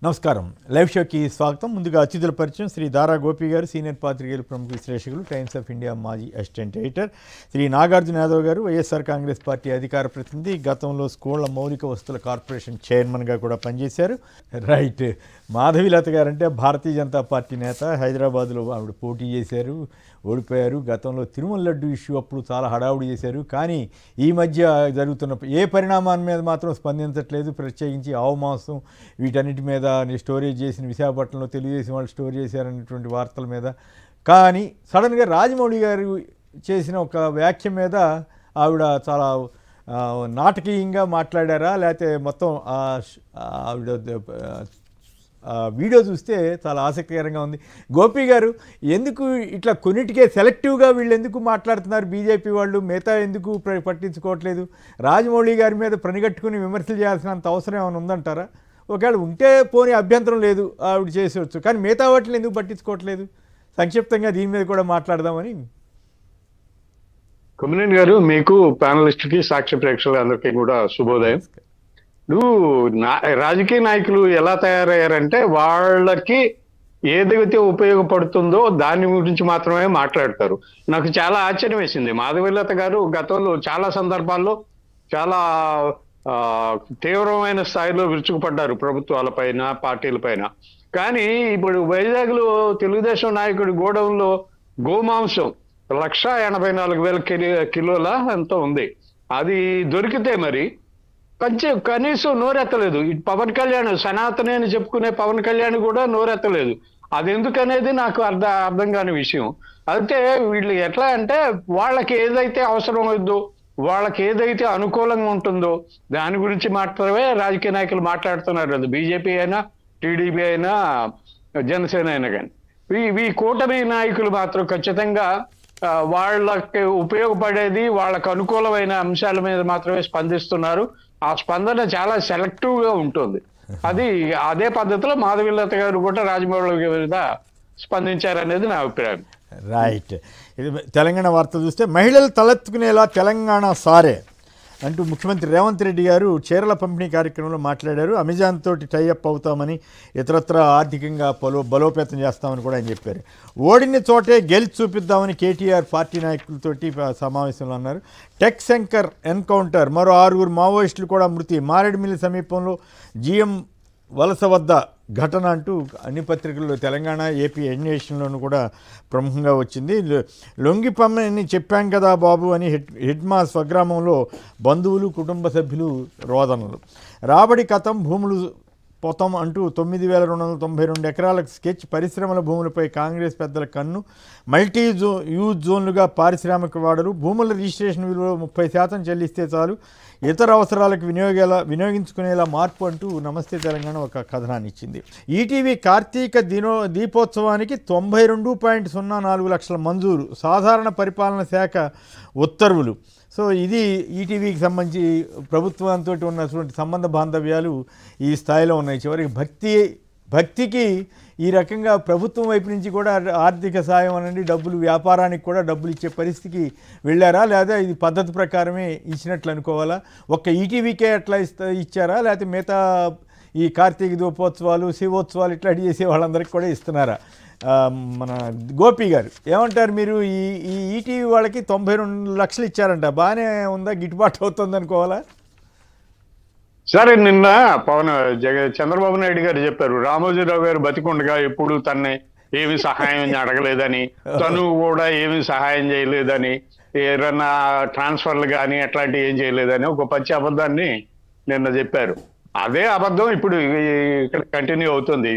నమస్కారం లైవ్ షోకి స్వాగతం. ముందుగా అతిథుల పరిచయం. శ్రీ దారా గోపి గారు, సీనియర్ పాత్రికేయులు, ప్రముఖ విశ్లేషకులు, టైమ్స్ ఆఫ్ ఇండియా మాజీ అసిస్టెంట్ ఎడిటర్. శ్రీ నాగార్జున యాదవ్ గారు, వైఎస్ఆర్ కాంగ్రెస్ పార్టీ అధికార ప్రతినిధి, గతంలో స్కూళ్ల మౌలిక వస్తువుల కార్పొరేషన్ చైర్మన్గా కూడా పనిచేశారు. రైట్. మాధవీలత గారు అంటే భారతీయ జనతా పార్టీ నేత. హైదరాబాద్లో ఆవిడ పోటీ చేశారు, ఓడిపోయారు. గతంలో తిరుమల లడ్డు ఇష్యూ అప్పుడు చాలా హడావుడి చేశారు. కానీ ఈ మధ్య జరుగుతున్న ఏ పరిణామాల మీద మాత్రం స్పందించట్లేదు. ప్రత్యేకించి ఆవు మాంసం వీటన్నిటి మీద స్టోరేజ్ చేసిన విశాఖపట్నంలో తెలుగుదేశం వాళ్ళు స్టోర్ చేశారనేటువంటి వార్తల మీద. కానీ సడన్గా రాజమౌళి గారు చేసిన ఒక వ్యాఖ్య మీద ఆవిడ చాలా నాటకీయంగా మాట్లాడారా, లేకపోతే మొత్తం ఆవిడ వీడియో చూస్తే చాలా ఆసక్తికరంగా ఉంది. గోపి గారు, ఎందుకు ఇట్లా కొన్నిటికే సెలెక్టివ్గా వీళ్ళు ఎందుకు మాట్లాడుతున్నారు బీజేపీ వాళ్ళు, మిగతా ఎందుకు పట్టించుకోవట్లేదు? రాజమౌళి గారి మీద పనిగట్టుకుని విమర్శలు చేయాల్సినంత అవసరం ఏమైనా ఉందంటారా? ఒకవేళ ఉంటే పోనీ అభ్యంతరం లేదు, ఆవిడ చేసేవచ్చు. కానీ మిగతా వాటిని ఎందుకు పట్టించుకోవట్లేదు? సంక్షిప్తంగా దీని మీద కూడా మాట్లాడదామని. కొమ్మినేని గారు, మీకు, ప్యానలిస్ట్కి, సాక్షి ప్రేక్షకులందరికీ కూడా శుభోదయం. రాజకీయ నాయకులు ఎలా తయారయ్యారంటే వాళ్ళకి ఏదైతే ఉపయోగపడుతుందో దాని గురించి మాత్రమే మాట్లాడతారు. నాకు చాలా ఆశ్చర్యం వేసింది. మాధవీలత గారు గతంలో చాలా సందర్భాల్లో చాలా తీవ్రమైన స్థాయిలో విరుచుకుపడ్డారు ప్రభుత్వాలపైన, పార్టీలపైన. కానీ ఇప్పుడు వైజాగ్లో తెలుగుదేశం నాయకుడి గోడౌన్లో గోమాంసం 1,84,000 కిలోల ఎంతో ఉంది. అది దొరికితే మరి కనీసం నోరెత్తలేదు. పవన్ కళ్యాణ్, సనాతనే అని చెప్పుకునే పవన్ కళ్యాణ్ కూడా నోరెత్తలేదు. అది ఎందుకనేది నాకు అర్థం కాని విషయం. అయితే వీళ్ళు ఎట్లా అంటే వాళ్ళకి ఏదైతే అవసరం అవుతుందో, వాళ్ళకి ఏదైతే అనుకూలంగా ఉంటుందో దాని గురించి మాత్రమే రాజకీయ నాయకులు మాట్లాడుతున్నారు. అది బీజేపీ అయినా, టీడీపీ అయినా, జనసేన అయినా. కానీ ఈ కూటమి నాయకులు మాత్రం ఖచ్చితంగా వాళ్ళకి ఉపయోగపడేది, వాళ్ళకు అనుకూలమైన అంశాల మీద మాత్రమే స్పందిస్తున్నారు. ఆ స్పందన చాలా సెలెక్టివ్ గా ఉంటుంది. అదే పద్ధతిలో మాధవీలత గారు కూడా రాజమౌళి మీద స్పందించారనేది నా అభిప్రాయం. రైట్. ఇది తెలంగాణ వార్త చూస్తే, మహిళలు తలెత్తుకునేలా తెలంగాణ సారే అంటూ ముఖ్యమంత్రి రేవంత్ రెడ్డి గారు చీరల పంపిణీ కార్యక్రమంలో మాట్లాడారు. అమెజాన్ తోటి టైఅప్ అవుతామని, ఇతరత్ర ఆర్థికంగా బలోపేతం చేస్తామని కూడా ఆయన చెప్పారు. ఓడిన చోటే గెలిచి చూపిద్దామని కేటీఆర్ పార్టీ నాయకులతోటి సమావేశంలో అన్నారు. టెక్ శంకర్ ఎన్కౌంటర్, మరో 6 మావోయిస్టులు కూడా మృతి. మారేడుమిల్లి సమీపంలో జీఎం వలస వద్ద ఘటన అంటూ అన్ని పత్రికల్లో, తెలంగాణ, ఏపీ ఎన్నేషన్లోనూ కూడా ప్రముఖంగా వచ్చింది. లొంగిపమ్మని చెప్పాం కదా బాబు అని హిడ్మా స్వగ్రామంలో బంధువులు, కుటుంబ సభ్యులు రోదనలు. రాబడి కథం, భూములు పొతం అంటూ 9,292 ఎకరాలకు స్కెచ్. పరిశ్రమల భూములపై కాంగ్రెస్ పెద్దల కన్ను. మల్టీ యూజ్ జోన్లుగా పారిశ్రామిక వాడలు. భూముల రిజిస్ట్రేషన్ విలువలో 30% చెల్లిస్తే చాలు, ఇతర అవసరాలకు వినియోగించుకునేలా మార్పు అంటూ నమస్తే తెలంగాణ ఒక కథనాన్ని ఇచ్చింది. ఈటీవీ కార్తీక దీపోత్సవానికి 92.04 లక్షల మంజూరు. సాధారణ పరిపాలన శాఖ ఉత్తర్వులు. సో ఇది ఈటీవీకి సంబంధించి ప్రభుత్వంతో ఉన్నటువంటి సంబంధ బాంధవ్యాలు ఈ స్థాయిలో ఉన్నాయి. చివరికి భక్తికి ఈ రకంగా ప్రభుత్వం వైపు నుంచి కూడా ఆర్థిక సాయం అనండి, డబ్బులు, వ్యాపారానికి కూడా డబ్బులు ఇచ్చే పరిస్థితికి వెళ్ళారా, లేదా ఇది పద్ధతి ప్రకారమే ఇచ్చినట్లు అనుకోవాలా? ఒక్క ఈటీవీకే అట్లా ఇచ్చారా, లేకపోతే మిగతా ఈ కార్తీక దీపోత్సవాలు, శివోత్సవాలు ఇట్లాంటి చేసే వాళ్ళందరికీ కూడా ఇస్తున్నారా? మన గోపి గారు ఏమంటారు మీరు? ఈ ఈటీవీ వాళ్ళకి 92 లక్షలు ఇచ్చారంట, బాగానే ఉందా, గిట్టుబాటు అవుతుంది అనుకోవాలా? సరే, నిన్న చంద్రబాబు నాయుడు గారు చెప్పారు, రామోజీరావు గారు బతికుండగా ఎప్పుడు తన్ని ఏమి సహాయం అడగలేదని, తను కూడా ఏమి సహాయం చేయలేదని, ఏదన్నా ట్రాన్స్ఫర్లు కానీ అట్లాంటివి ఏం చేయలేదని ఒక పచ్చి అబద్ధాన్ని నిన్న చెప్పారు. అదే అబద్ధం ఇప్పుడు ఇక్కడ కంటిన్యూ అవుతుంది.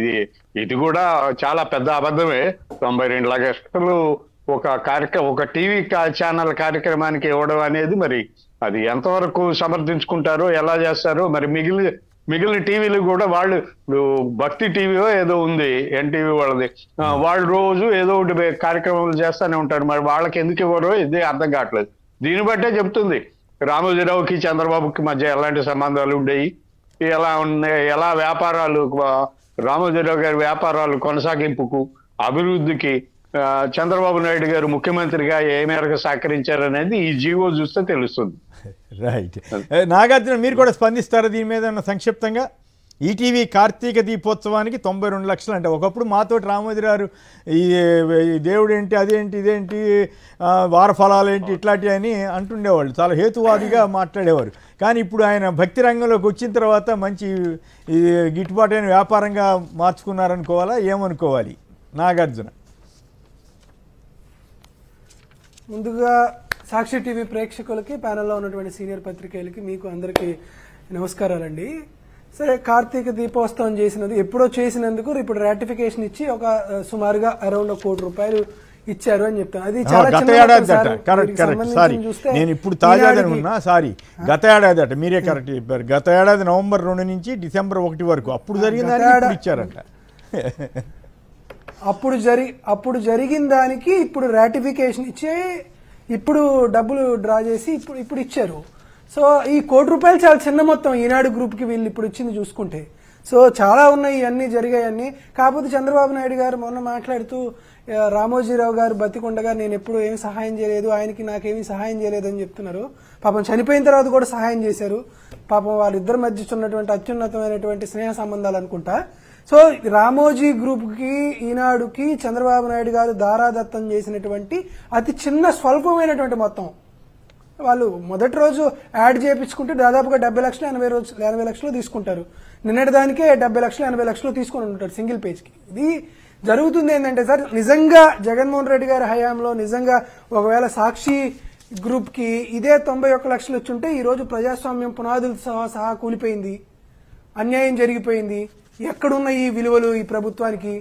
ఇది కూడా చాలా పెద్ద అబద్ధమే. 92 లక్షలు ఒక టీవీ ఛానల్ కార్యక్రమానికి ఇవ్వడం అనేది మరి అది ఎంతవరకు సమర్థించుకుంటారో, ఎలా చేస్తారో మరి. మిగిలిన టీవీలు కూడా వాళ్ళు, భక్తి టీవీయో ఏదో ఉంది ఎన్టీవీ వాళ్ళది, వాళ్ళు రోజు ఏదో ఒకటి కార్యక్రమాలు చేస్తూనే ఉంటారు. మరి వాళ్ళకి ఎందుకు ఇవ్వరో ఇది అర్థం కావట్లేదు. దీన్ని బట్టే చెప్తుంది రామోజీరావుకి చంద్రబాబుకి మధ్య ఎలాంటి సంబంధాలు ఉండేవి, ఎలా వ్యాపారాలు, రామోజీరావు గారి వ్యాపారాలు కొనసాగింపుకు, అభివృద్ధికి చంద్రబాబు నాయుడు గారు ముఖ్యమంత్రిగా ఏ మేరకు సహకరించారనేది ఈ జీవో చూస్తే తెలుస్తుంది. రైట్. నాగార్జున, మీరు కూడా స్పందిస్తారా దీని మీద సంక్షిప్తంగా? ఈటీవీ కార్తీక దీపోత్సవానికి 92 లక్షలు అంటే ఒకప్పుడు మాతోటి రామోజీరావు ఈ దేవుడు ఏంటి అదేంటి ఇదేంటి వారఫలాలు ఏంటి ఇట్లాంటివి అని అంటుండేవాళ్ళు, చాలా హేతువాదిగా మాట్లాడేవారు. కానీ ఇప్పుడు ఆయన భక్తి రంగంలోకి వచ్చిన తర్వాత మంచి గిట్టుబాటు అయిన వ్యాపారంగా మార్చుకున్నారనుకోవాలా ఏమనుకోవాలి నాగార్జున? ముందుగా సాక్షి టీవీ ప్రేక్షకులకి, ప్యానెల్లో ఉన్నటువంటి సీనియర్ పత్రికేయులకి, మీకు అందరికీ నమస్కారాలండి. సరే, కార్తీక దీపోత్సవం చేసినది ఎప్పుడో చేసినందుకు ఇప్పుడు రాటిఫికేషన్ ఇచ్చి ఒక సుమారుగా అరౌండ్ ₹1 కోటి ఇచ్చారు అని చెప్తాను. అది చాలా గత ఏడాది అట. కరెక్ట్ సారీ, నేను ఇప్పుడు తాజాదని ఉన్నా, సారీ గత ఏడాది అట, మీరే కరెక్ట్ చెప్పారు. గత ఏడాది నవంబర్ 2 నుంచి డిసెంబర్ 1 వరకు అప్పుడు జరిగిందని ఇచ్చారట. అప్పుడు జరిగిన దానికి ఇప్పుడు రాటిఫికేషన్ ఇచ్చి ఇప్పుడు డబ్బులు డ్రా చేసి ఇప్పుడు ఇచ్చారు. సో ఈ ₹1 కోటి చాలా చిన్న మొత్తం ఈనాడు గ్రూప్కి వీళ్ళు ఇప్పుడు ఇచ్చింది చూసుకుంటే. సో చాలా ఉన్నాయి, ఇవన్నీ జరిగాయన్నీ. కాకపోతే చంద్రబాబు నాయుడు గారు మొన్న మాట్లాడుతూ రామోజీరావు గారు బతికుండగా నేను ఎప్పుడు ఏమి సహాయం చేయలేదు, ఆయనకి నాకేమీ సహాయం చేయలేదు అని చెప్తున్నారు. పాపం చనిపోయిన తర్వాత కూడా సహాయం చేశారు. పాపం వాళ్ళిద్దరి మధ్య ఉన్నటువంటి అత్యున్నతమైనటువంటి స్నేహ సంబంధాలు అనుకుంటా. సో రామోజీ గ్రూప్కి, ఈనాడుకి చంద్రబాబు నాయుడు గారు దారాదత్తం చేసినటువంటి అతి చిన్న స్వల్పమైనటువంటి మొత్తం. వాళ్ళు మొదటి రోజు యాడ్ చేయించుకుంటే దాదాపుగా 70 లక్షలు 80 లక్షలు తీసుకుంటారు. నిన్నటి దానికే 70 లక్షలు 80 లక్షలు తీసుకుని ఉంటారు సింగిల్ పేజ్కి. ఇది జరుగుతుంది ఏంటంటే సార్, నిజంగా జగన్మోహన్ రెడ్డి గారి హయాంలో నిజంగా ఒకవేళ సాక్షి గ్రూప్కి ఇదే 91 లక్షలు వచ్చుంటే ఈరోజు ప్రజాస్వామ్యం పునాదులు సహా కూలిపోయింది, అన్యాయం జరిగిపోయింది. ఎక్కడున్న ఈ విలువలు ఈ ప్రభుత్వానికి?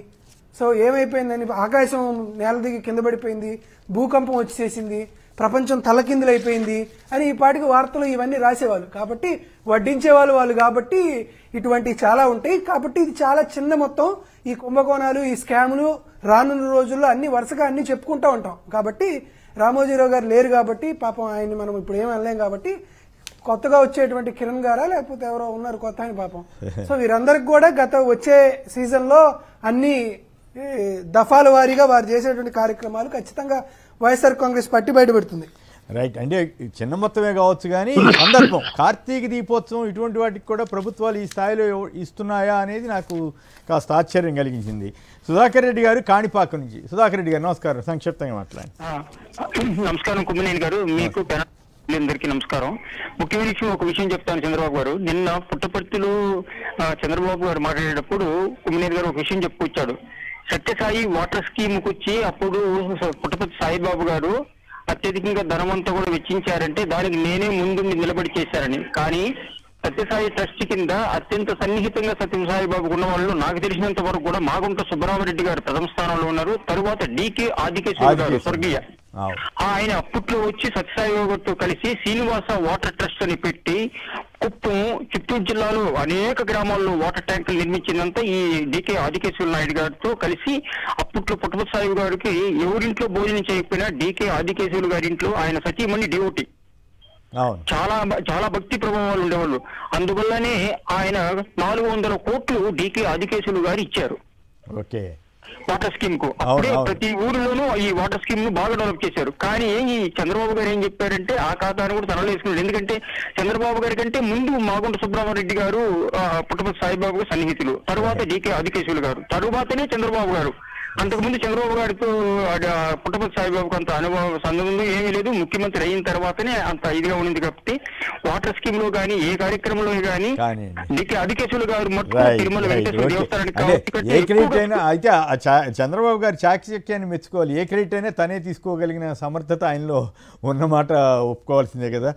సో ఏమైపోయిందని, ఆకాశం నేల దిగి కింద పడిపోయింది, భూకంపం వచ్చేసింది, ప్రపంచం తలకిందులైపోయింది అని ఈ పాటికి వార్తలు ఇవన్నీ రాసేవాళ్ళు. కాబట్టి వడ్డించేవాళ్ళు వాళ్ళు, కాబట్టి ఇటువంటివి చాలా ఉంటాయి. కాబట్టి ఇది చాలా చిన్న మొత్తం. ఈ కుంభకోణాలు, ఈ స్కాములు రానున్న రోజుల్లో అన్ని వరుసగా అన్ని చెప్పుకుంటూ ఉంటాం. కాబట్టి రామోజీరావు గారు లేరు కాబట్టి పాపం ఆయన్ని మనం ఇప్పుడు ఏం అనలేం. కాబట్టి కొత్తగా వచ్చేటువంటి కిరణ్ గారా లేకపోతే ఎవరో ఉన్నారు కొత్త అని పాపం. సో వీరందరికి కూడా వచ్చే సీజన్లో అన్ని దఫాల వారీగా వారు చేసేటువంటి కార్యక్రమాలు ఖచ్చితంగా వైఎస్ఆర్ కాంగ్రెస్ పార్టీ బయటపెడుతుంది. రైట్, అంటే చిన్న మొత్తమే కావచ్చు కానీ సందర్భం కార్తీక దీపోత్సవం ఇటువంటి వాటికి కూడా ప్రభుత్వాలు ఈ స్థాయిలో ఇస్తున్నాయా అనేది నాకు కాస్త ఆశ్చర్యం కలిగించింది. సుధాకర్ రెడ్డి గారు కాణిపాక నుంచి. సుధాకర్ రెడ్డి గారు నమస్కారం, సంక్షిప్తంగా మాట్లాడండి. నమస్కారం కుమ్మనేని గారు, మీకు అందరికీ నమస్కారం. ముఖ్యమైన ఒక విషయం చెప్తాను. చంద్రబాబు గారు నిన్న పుట్టపర్తిలో చంద్రబాబు గారు మాట్లాడేటప్పుడు కుమ్మనేని గారు ఒక విషయం చెప్పుకొచ్చాడు. సత్యసాయి వాటర్ స్కీమ్ కు వచ్చి అప్పుడు పుట్టపర్తి సాయిబాబు గారు అత్యధికంగా ధనమంతా కూడా వెచ్చించారంటే దానికి నేనే ముందుండి నిలబడి చేశారని. కానీ సత్యసాయి ట్రస్ట్ కింద అత్యంత సన్నిహితంగా సత్యసాయిబాబు ఉన్న వాళ్ళు నాకు తెలిసినంత వరకు కూడా మాగుంట సుబ్బరామరెడ్డి గారు ప్రథమ స్థానంలో ఉన్నారు. తరువాత డీకే ఆదికేశ్వర గారు స్వర్గీయ, ఆయన అప్పట్లో వచ్చి సత్యసాయిబాబుతో కలిసి శ్రీనివాస వాటర్ ట్రస్ట్ అని పెట్టి కుప్పం, చిత్తూరు జిల్లాలో అనేక గ్రామాల్లో వాటర్ ట్యాంకులు నిర్మించిందంతా ఈ డీకే ఆదికేశ్వర నాయుడు గారితో కలిసి. అప్పట్లో పుట్టపర్తి సాయి గారికి ఎవరింట్లో భోజనం చేయకపోయినా డీకే ఆదికేశ్వర గారి ఇంట్లో ఆయన సతీమణి డివోటీ, చాలా భక్తి ప్రభావాలు ఉండేవాళ్ళు. అందువల్లనే ఆయన 400 కోట్లు డీకే ఆదికేశులు గారు ఇచ్చారు వాటర్ స్కీమ్ కు. అప్పుడే ప్రతి ఊరిలోనూ ఈ వాటర్ స్కీమ్ ను బాగా డెవలప్ చేశారు. కానీ ఈ చంద్రబాబు గారు ఏం చెప్పారంటే ఆ ఖాతాను కూడా తనలో వేసుకున్నారు. ఎందుకంటే చంద్రబాబు గారి కంటే ముందు మాగుంట సుబ్రహ్మరెడ్డి గారు పుట్టపర్తి సాయిబాబు సన్నిహితులు, తరువాత డీకే ఆదికేశులు గారు, తరువాతనే చంద్రబాబు గారు. అంతకుముందు చంద్రబాబు గారితో పుట్టపర్తి సాయిబాబుకు అంత అనుభవం సంబంధం ఏమీ లేదు. ముఖ్యమంత్రి అయిన తర్వాతనే అంత ఇదిగా ఉండింది. కాబట్టి వాటర్ స్కీమ్ లో గానీ ఏ కార్యక్రమంలో గానీ డీకే ఆదికేశులు గారు తిరుమల వెంకటేశ్వర దేవస్థానానికి అయితే చంద్రబాబు గారి చాకచక్యాన్ని మెచ్చుకోవాలి. ఏ క్రెడిట్ అయినా తనే తీసుకోగలిగిన సమర్థత ఆయనలో ఉన్నమాట ఒప్పుకోవాల్సిందే కదా.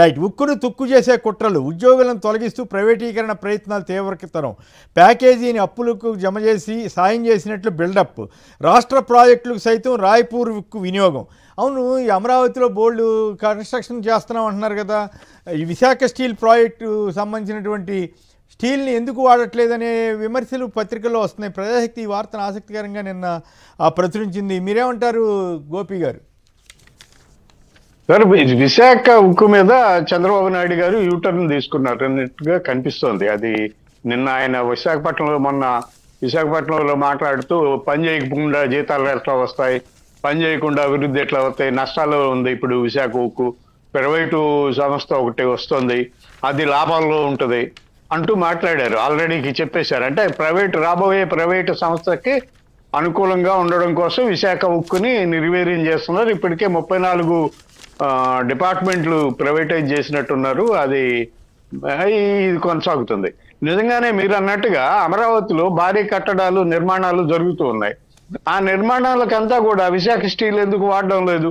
రైట్, ఉక్కును తుక్కు చేసే కుట్రలు, ఉద్యోగులను తొలగిస్తూ ప్రైవేటీకరణ ప్రయత్నాలు తీవ్రతరం, ప్యాకేజీని అప్పులకు జమ చేసి సాయం చేసినట్లు బిల్డప్, రాష్ట్ర ప్రాజెక్టులకు సైతం రాయ్పూర్ ఉక్కు వినియోగం. అవును, ఈ అమరావతిలో బోల్డ్ కన్స్ట్రక్షన్ చేస్తున్నాం అంటున్నారు కదా, ఈ విశాఖ స్టీల్ ప్రాజెక్టు సంబంధించినటువంటి స్టీల్ని ఎందుకు వాడట్లేదనే విమర్శలు పత్రికల్లో వస్తున్నాయి. ప్రజాశక్తి ఈ వార్తను ఆసక్తికరంగా నిన్న ప్రచురించింది. మీరేమంటారు గోపి గారు? సార్, విశాఖ ఉక్కు మీద చంద్రబాబు నాయుడు గారు యూటర్న్ తీసుకున్నారు అన్నట్టుగా కనిపిస్తోంది. అది నిన్న ఆయన విశాఖపట్నంలో మాట్లాడుతూ పని చేయకుండా జీతాలు ఎట్లా వస్తాయి, పని చేయకుండా అభివృద్ధి ఎట్లా వస్తాయి, నష్టాల్లో ఉంది ఇప్పుడు విశాఖ ఉక్కు, ప్రైవేటు సంస్థ ఒకటి వస్తుంది, అది లాభాల్లో ఉంటుంది, అంటూ మాట్లాడారు. ఆల్రెడీ చెప్పేశారు. అంటే రాబోయే ప్రైవేటు సంస్థకి అనుకూలంగా ఉండడం కోసం విశాఖ ఉక్కుని నిర్వీర్యం చేస్తున్నారు. ఇప్పటికే 34 డిపార్ట్మెంట్లు ప్రైవేటైజ్ చేసినట్టున్నారు. ఇది కొనసాగుతుంది. నిజంగానే మీరు అన్నట్టుగా అమరావతిలో భారీ కట్టడాలు నిర్మాణాలు జరుగుతూ ఉన్నాయి. ఆ నిర్మాణాలకంతా కూడా విశాఖ స్టీల్ ఎందుకు వాడడం లేదు?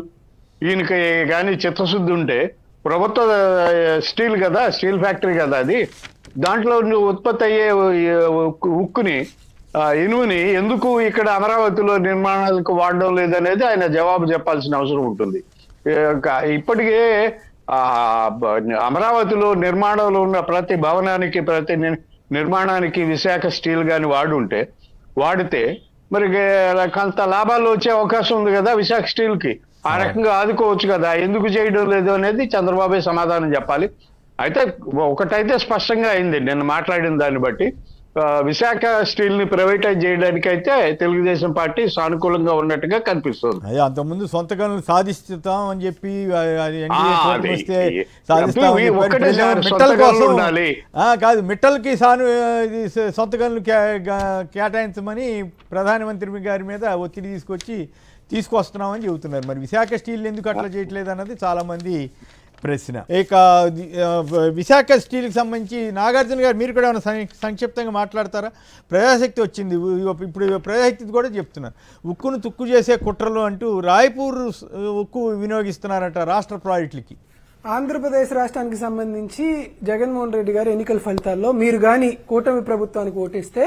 ఈయనకి కానీ చిత్తశుద్ధి ఉంటే ప్రభుత్వ స్టీల్ కదా, స్టీల్ ఫ్యాక్టరీ కదా అది, దాంట్లో ఉత్పత్తి అయ్యే ఉక్కుని ఇనువుని ఎందుకు ఇక్కడ అమరావతిలో నిర్మాణాలకు వాడడం లేదనేది ఆయన జవాబు చెప్పాల్సిన అవసరం ఉంటుంది. ఇప్పటికే అమరావతిలో నిర్మాణంలో ఉన్న ప్రతి భవనానికి ప్రతి నిర్మాణానికి విశాఖ స్టీల్ గాని వాడితే మరి కొంత లాభాలు వచ్చే అవకాశం ఉంది కదా విశాఖ స్టీల్ కి. ఆ రకంగా ఆదుకోవచ్చు కదా, ఎందుకు చేయడం లేదు అనేది చంద్రబాబే సమాధానం చెప్పాలి. అయితే ఒకటైతే స్పష్టంగా అయింది నిన్న మాట్లాడిన దాన్ని బట్టి, విశాఖ స్టీల్ ని ప్రైవేటైజ్ చేయడానికి అయితే తెలుగుదేశం పార్టీ సానుకూలంగా ఉన్నట్టుగా కనిపిస్తుంది. అంతకుముందు సొంత గనులు సాధిస్తాం అని చెప్పి కాదు, మిట్టల్కి సొంత గనులు కేటాయించమని ప్రధానమంత్రి గారి మీద ఒత్తిడి తీసుకొస్తున్నామని చెబుతున్నారు. మరి విశాఖ స్టీల్ ఎందుకు అట్లా చేయట్లేదు అన్నది చాలా మంది ప్రశ్న. ఇక విశాఖ స్టీల్కి సంబంధించి నాగార్జున గారు మీరు కూడా ఏమైనా సంక్షిప్తంగా మాట్లాడతారా? ప్రజాశక్తి వచ్చింది, ఇప్పుడు ప్రజాశక్తి కూడా చెప్తున్నారు ఉక్కును తుక్కు చేసే కుట్రలు అంటూ రాయ్పూర్ ఉక్కు వినియోగిస్తున్నారట రాష్ట్ర ప్రాజెక్టులకి. ఆంధ్రప్రదేశ్ రాష్ట్రానికి సంబంధించి జగన్మోహన్ రెడ్డి గారు ఎన్నికల ఫలితాల్లో మీరు కానీ కూటమి ప్రభుత్వానికి ఓటేస్తే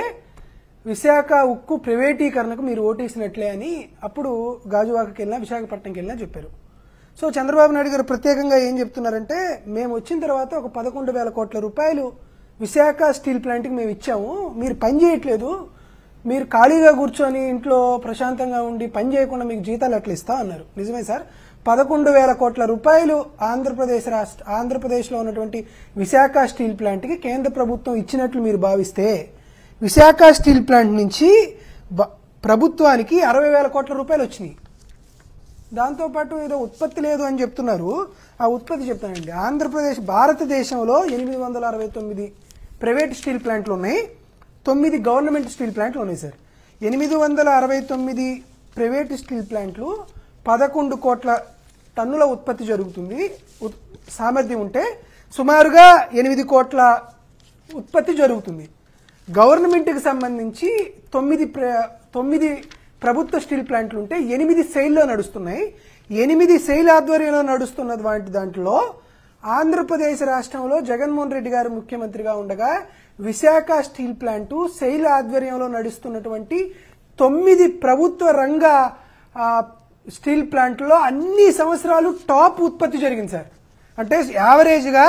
విశాఖ ఉక్కు ప్రైవేటీకరణకు మీరు ఓటేసినట్లే అని అప్పుడు గాజువాకకి వెళ్ళినా విశాఖపట్నంకి వెళ్ళినా చెప్పారు. సో చంద్రబాబు నాయుడు గారు ప్రత్యేకంగా ఏం చెప్తున్నారంటే, మేము వచ్చిన తర్వాత ఒక 11,000 కోట్ల రూపాయలు విశాఖ స్టీల్ ప్లాంట్కి మేము ఇచ్చాము, మీరు పని చేయట్లేదు, మీరు ఖాళీగా కూర్చొని ఇంట్లో ప్రశాంతంగా ఉండి పని చేయకుండా మీకు జీతాలు ఎట్లా ఇస్తా అన్నారు. నిజమే సార్, 11,000 కోట్ల రూపాయలు ఆంధ్రప్రదేశ్లో ఉన్నటువంటి విశాఖ స్టీల్ ప్లాంట్కి కేంద్ర ప్రభుత్వం ఇచ్చినట్లు మీరు భావిస్తే విశాఖ స్టీల్ ప్లాంట్ నుంచి ప్రభుత్వానికి 60,000 కోట్ల రూపాయలు వచ్చినాయి. దాంతోపాటు ఏదో ఉత్పత్తి లేదు అని చెప్తున్నారు. ఆ ఉత్పత్తి చెప్తానండి. భారతదేశంలో 869 ప్రైవేట్ స్టీల్ ప్లాంట్లు ఉన్నాయి, 9 గవర్నమెంట్ స్టీల్ ప్లాంట్లు ఉన్నాయి సార్. 869 ప్రైవేట్ స్టీల్ ప్లాంట్లు 11 కోట్ల టన్నుల ఉత్పత్తి జరుగుతుంది. సామర్థ్యం ఉంటే సుమారుగా 8 కోట్ల ఉత్పత్తి జరుగుతుంది. గవర్నమెంట్కి సంబంధించి 9 ప్రభుత్వ స్టీల్ ప్లాంట్లు ఉంటే 8 సెయిల్లో నడుస్తున్నాయి. 8 సెయిల్ ఆధ్వర్యంలో నడుస్తున్న దాంట్లో ఆంధ్రప్రదేశ్ రాష్ట్రంలో జగన్మోహన్ రెడ్డి గారు ముఖ్యమంత్రిగా ఉండగా విశాఖ స్టీల్ ప్లాంటు సెయిల్ ఆధ్వర్యంలో నడుస్తున్నటువంటి 9 ప్రభుత్వ రంగ స్టీల్ ప్లాంట్లో అన్ని సంవత్సరాలు టాప్ ఉత్పత్తి జరిగింది సార్. అంటే యావరేజ్గా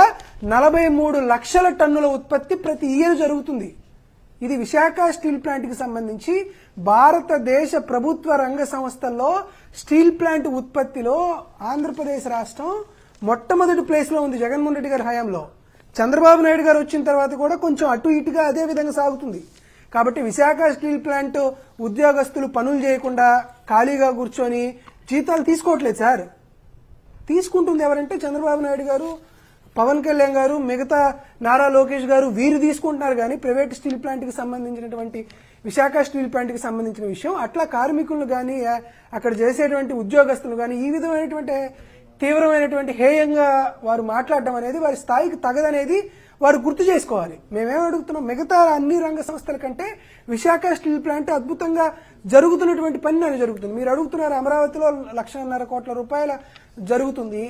43 లక్షల టన్నుల ఉత్పత్తి ప్రతి ఇయర్ జరుగుతుంది. ఇది విశాఖ స్టీల్ ప్లాంట్కి సంబంధించి భారతదేశ ప్రభుత్వ రంగ సంస్థల్లో స్టీల్ ప్లాంట్ ఉత్పత్తిలో ఆంధ్రప్రదేశ్ రాష్ట్రం మొట్టమొదటి ప్లేస్లో ఉంది జగన్మోహన్ రెడ్డి గారి హయాంలో. చంద్రబాబు నాయుడు గారు వచ్చిన తర్వాత కూడా కొంచెం అటు ఇటుగా అదే విధంగా సాగుతుంది. కాబట్టి విశాఖ స్టీల్ ప్లాంట్ ఉద్యోగస్తులు పనులు చేయకుండా ఖాళీగా కూర్చొని జీతాలు తీసుకోవట్లేదు సార్. తీసుకుంటుంది ఎవరంటే చంద్రబాబు నాయుడు గారు, పవన్ కళ్యాణ్ గారు, మిగతా నారా లోకేష్ గారు, వీరు తీసుకుంటున్నారు. కానీ ప్రైవేట్ స్టీల్ ప్లాంట్కి సంబంధించినటువంటి విశాఖ స్టీల్ ప్లాంట్కి సంబంధించిన విషయం అట్లా కార్మికులను కానీ అక్కడ చేసేటువంటి ఉద్యోగస్తులు కానీ ఈ విధమైనటువంటి తీవ్రమైనటువంటి హేయంగా వారు మాట్లాడడం అనేది వారి స్థాయికి తగదనేది వారు గుర్తు చేసుకోవాలి. మేమేం అడుగుతున్నాం, మిగతా అన్ని రంగ సంస్థల కంటే విశాఖ స్టీల్ ప్లాంట్ అద్భుతంగా జరుగుతున్నటువంటి పని అని జరుగుతుంది. మీరు అడుగుతున్నారు అమరావతిలో 1,50,000 కోట్ల రూపాయల జరుగుతుంది.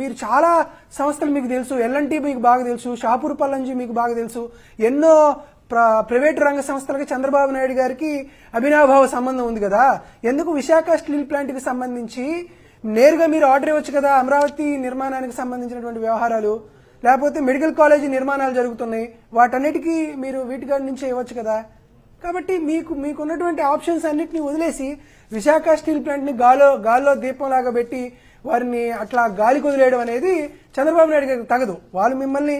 మీరు చాలా సంస్థలు మీకు తెలుసు, ఎల్ఎన్టీ మీకు బాగా తెలుసు, షాపూర్ పల్లంజీ మీకు బాగా తెలుసు, ఎన్నో ప్రైవేట్ రంగ సంస్థలకి చంద్రబాబు నాయుడు గారికి అవినాభావ సంబంధం ఉంది కదా. ఎందుకు విశాఖ స్టీల్ ప్లాంట్కి సంబంధించి నేరుగా మీరు ఆర్డర్ ఇవ్వచ్చు కదా, అమరావతి నిర్మాణానికి సంబంధించినటువంటి వ్యవహారాలు, లేకపోతే మెడికల్ కాలేజీ నిర్మాణాలు జరుగుతున్నాయి, వాటన్నిటికీ మీరు వీటి నుంచే ఇవ్వచ్చు కదా. కాబట్టి మీకున్నటువంటి ఆప్షన్స్ అన్నిటిని వదిలేసి విశాఖ స్టీల్ ప్లాంట్ని గాల్లో దీపంలాగా పెట్టి వారిని అట్లా గాలి వదిలేయడం అనేది చంద్రబాబు నాయుడు గారికి తగదు. వాళ్ళు మిమ్మల్ని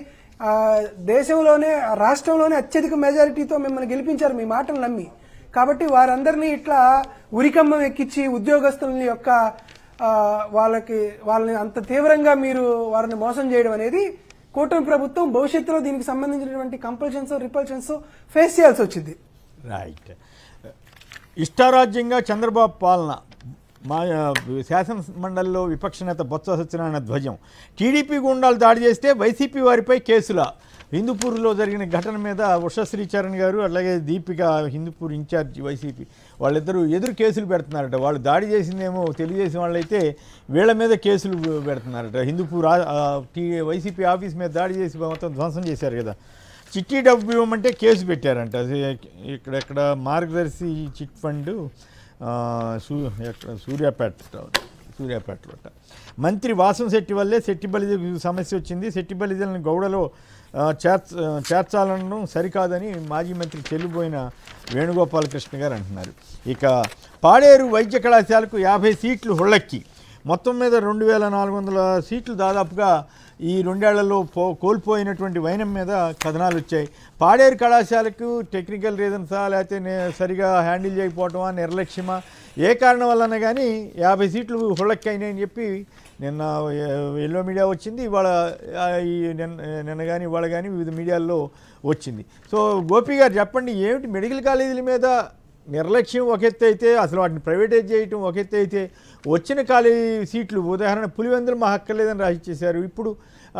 దేశంలోనే రాష్ట్రంలోనే అత్యధిక మెజారిటీతో మిమ్మల్ని గెలిపించారు మీ మాటలు నమ్మి. కాబట్టి వారందరినీ ఇట్లా ఉరికమ్మం ఎక్కించి ఉద్యోగస్తులని వాళ్ళని అంత తీవ్రంగా మీరు వారిని మోసం చేయడం అనేది కూటమి ప్రభుత్వం భవిష్యత్తులో దీనికి సంబంధించినటువంటి కంపల్షన్స్ రిపల్షన్స్ ఫేస్ చేయాల్సి వచ్చింది. రైట్. ఇష్టారాజ్యంగా చంద్రబాబు పాలన, మా శాసనమండలిలో విపక్ష నేత బొత్స సత్యనారాయణ ధ్వజం. టీడీపీ గుండాలు దాడి చేస్తే వైసీపీ వారిపై కేసుల. హిందూపూర్లో జరిగిన ఘటన మీద ఉషశ్రీచరణ్ గారు అలాగే దీపిక హిందూపూర్ ఇన్ఛార్జ్ వైసీపీ వాళ్ళిద్దరూ ఎదురు కేసులు పెడుతున్నారట. వాళ్ళు దాడి చేసిందేమో తెలుగుదేశం వాళ్ళైతే వీళ్ళ మీద కేసులు పెడుతున్నారట. హిందూపూర్ వైసీపీ ఆఫీస్ మీద దాడి చేసి మొత్తం ధ్వంసం చేశారు కదా. చిట్టి డబ్బు ఇవ్వమంటే కేసు పెట్టారంట. ఇక్కడెక్కడ మార్గదర్శి చిట్ ఫండ్ సూర్యాపేటలో. మంత్రి వాసంశెట్టి వల్లే శెట్టి బలిజ సమస్య వచ్చింది. శెట్టి బలిజలను గౌడలో చేర్చాలనడం సరికాదని మాజీ మంత్రి చెల్లిపోయిన వేణుగోపాలకృష్ణ గారు అంటున్నారు. ఇక పాడేరు వైద్య కళాశాలకు 50 సీట్లు హుళ్ళెక్కి మొత్తం మీద 2400 సీట్లు దాదాపుగా ఈ 2 ఏళ్లలో కోల్పోయినటువంటి వైనం మీద కథనాలు వచ్చాయి. పాడేరు కళాశాలకు టెక్నికల్ రీజన్సా లేకపోతే సరిగా హ్యాండిల్ చేయకపోవటమా, నిర్లక్ష్యమా, ఏ కారణం వల్లనే కానీ 50 సీట్లు హుళ్ళెక్కైనాయని చెప్పి నిన్న ఎల్లో మీడియా వచ్చింది. ఇవాళ నిన్న కానీ ఇవాళ కానీ వివిధ మీడియాల్లో వచ్చింది. సో గోపి గారు చెప్పండి, ఏమిటి మెడికల్ కాలేజీల మీద నిర్లక్ష్యం ఒక ఎత్తు అయితే, అసలు వాటిని ప్రైవేటైజ్ చేయటం ఒక ఎత్తు అయితే, వచ్చిన కాలేజీ సీట్లు ఉదాహరణ పులివెందులు మా హక్కర్లేదని రాసిచ్చేశారు. ఇప్పుడు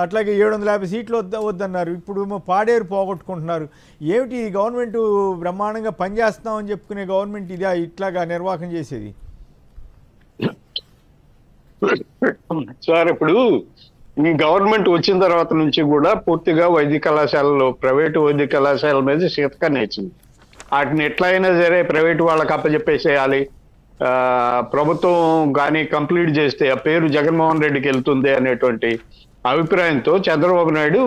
అట్లాగే 750 సీట్లు వద్దన్నారు. ఇప్పుడు పాడేరు పోగొట్టుకుంటున్నారు. ఏమిటి ఈ గవర్నమెంట్ బ్రహ్మాండంగా పనిచేస్తామని చెప్పుకునే గవర్నమెంట్ ఇదే ఇట్లాగా నిర్వాహకం చేసేది? సార్, ఇప్పుడు ఈ గవర్నమెంట్ వచ్చిన తర్వాత నుంచి కూడా పూర్తిగా వైద్య కళాశాలలో ప్రైవేటు వైద్య కళాశాలల మీద శీతకాన్ని ఇచ్చింది. వాటిని ఎట్లయినా సరే ప్రైవేటు వాళ్ళకి అప్పచెప్పేసేయాలి, ప్రభుత్వం కానీ కంప్లీట్ చేస్తే ఆ పేరు జగన్మోహన్ రెడ్డికి వెళ్తుంది అనేటువంటి అభిప్రాయంతో చంద్రబాబు నాయుడు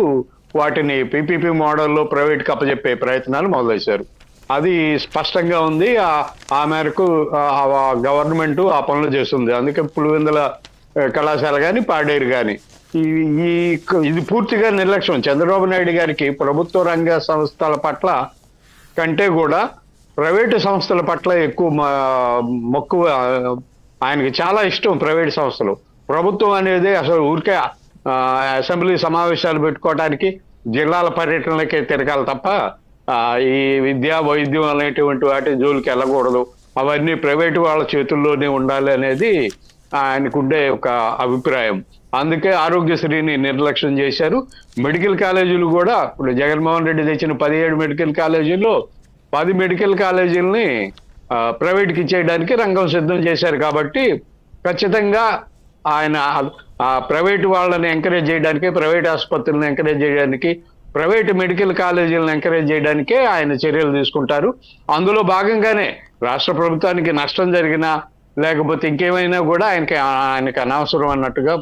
వాటిని పీపీపీ మోడల్లో ప్రైవేట్కి అప్పచెప్పే ప్రయత్నాలు మొదలెట్టారు. అది స్పష్టంగా ఉంది. ఆ మేరకు గవర్నమెంట్ ఆ పనులు చేస్తుంది. అందుకే పులివెందుల కళాశాల కానీ పాడేరు కానీ ఇది పూర్తిగా నిర్లక్ష్యం. చంద్రబాబు నాయుడు గారికి ప్రభుత్వ రంగ సంస్థల పట్ల కంటే కూడా ప్రైవేటు సంస్థల పట్ల ఎక్కువ మక్కువ. ఆయనకి చాలా ఇష్టం ప్రైవేటు సంస్థలు. ప్రభుత్వం అనేది అసలు ఊరికే అసెంబ్లీ సమావేశాలు పెట్టుకోవడానికి జిల్లాల పర్యటనలకే తిరగాలి తప్ప ఈ విద్యా వైద్యం అనేటువంటి వాటి జోలికి వెళ్ళకూడదు. అవన్నీ ప్రైవేటు వాళ్ళ చేతుల్లోనే ఉండాలి అనేది ఆయనకుండే ఒక అభిప్రాయం. అందుకే ఆరోగ్యశ్రీని నిర్లక్ష్యం చేశారు. మెడికల్ కాలేజీలు కూడా ఇప్పుడు జగన్మోహన్ రెడ్డి తెచ్చిన 17 మెడికల్ కాలేజీల్లో 10 మెడికల్ కాలేజీలని ప్రైవేట్కి ఇచ్చేయడానికి రంగం సిద్ధం చేశారు. కాబట్టి ఖచ్చితంగా ఆయన ప్రైవేటు వాళ్ళని ఎంకరేజ్ చేయడానికి, ప్రైవేట్ ఆసుపత్రులను ఎంకరేజ్ చేయడానికి, ప్రైవేట్ మెడికల్ కాలేజీలను ఎంకరేజ్ చేయడానికే ఆయన చర్యలు తీసుకుంటారు. అందులో భాగంగానే రాష్ట్ర ప్రభుత్వానికి నష్టం జరిగినా లేకపోతే ఇంకేమైనా కూడా ఆయనకి అనవసరం అన్నట్టుగా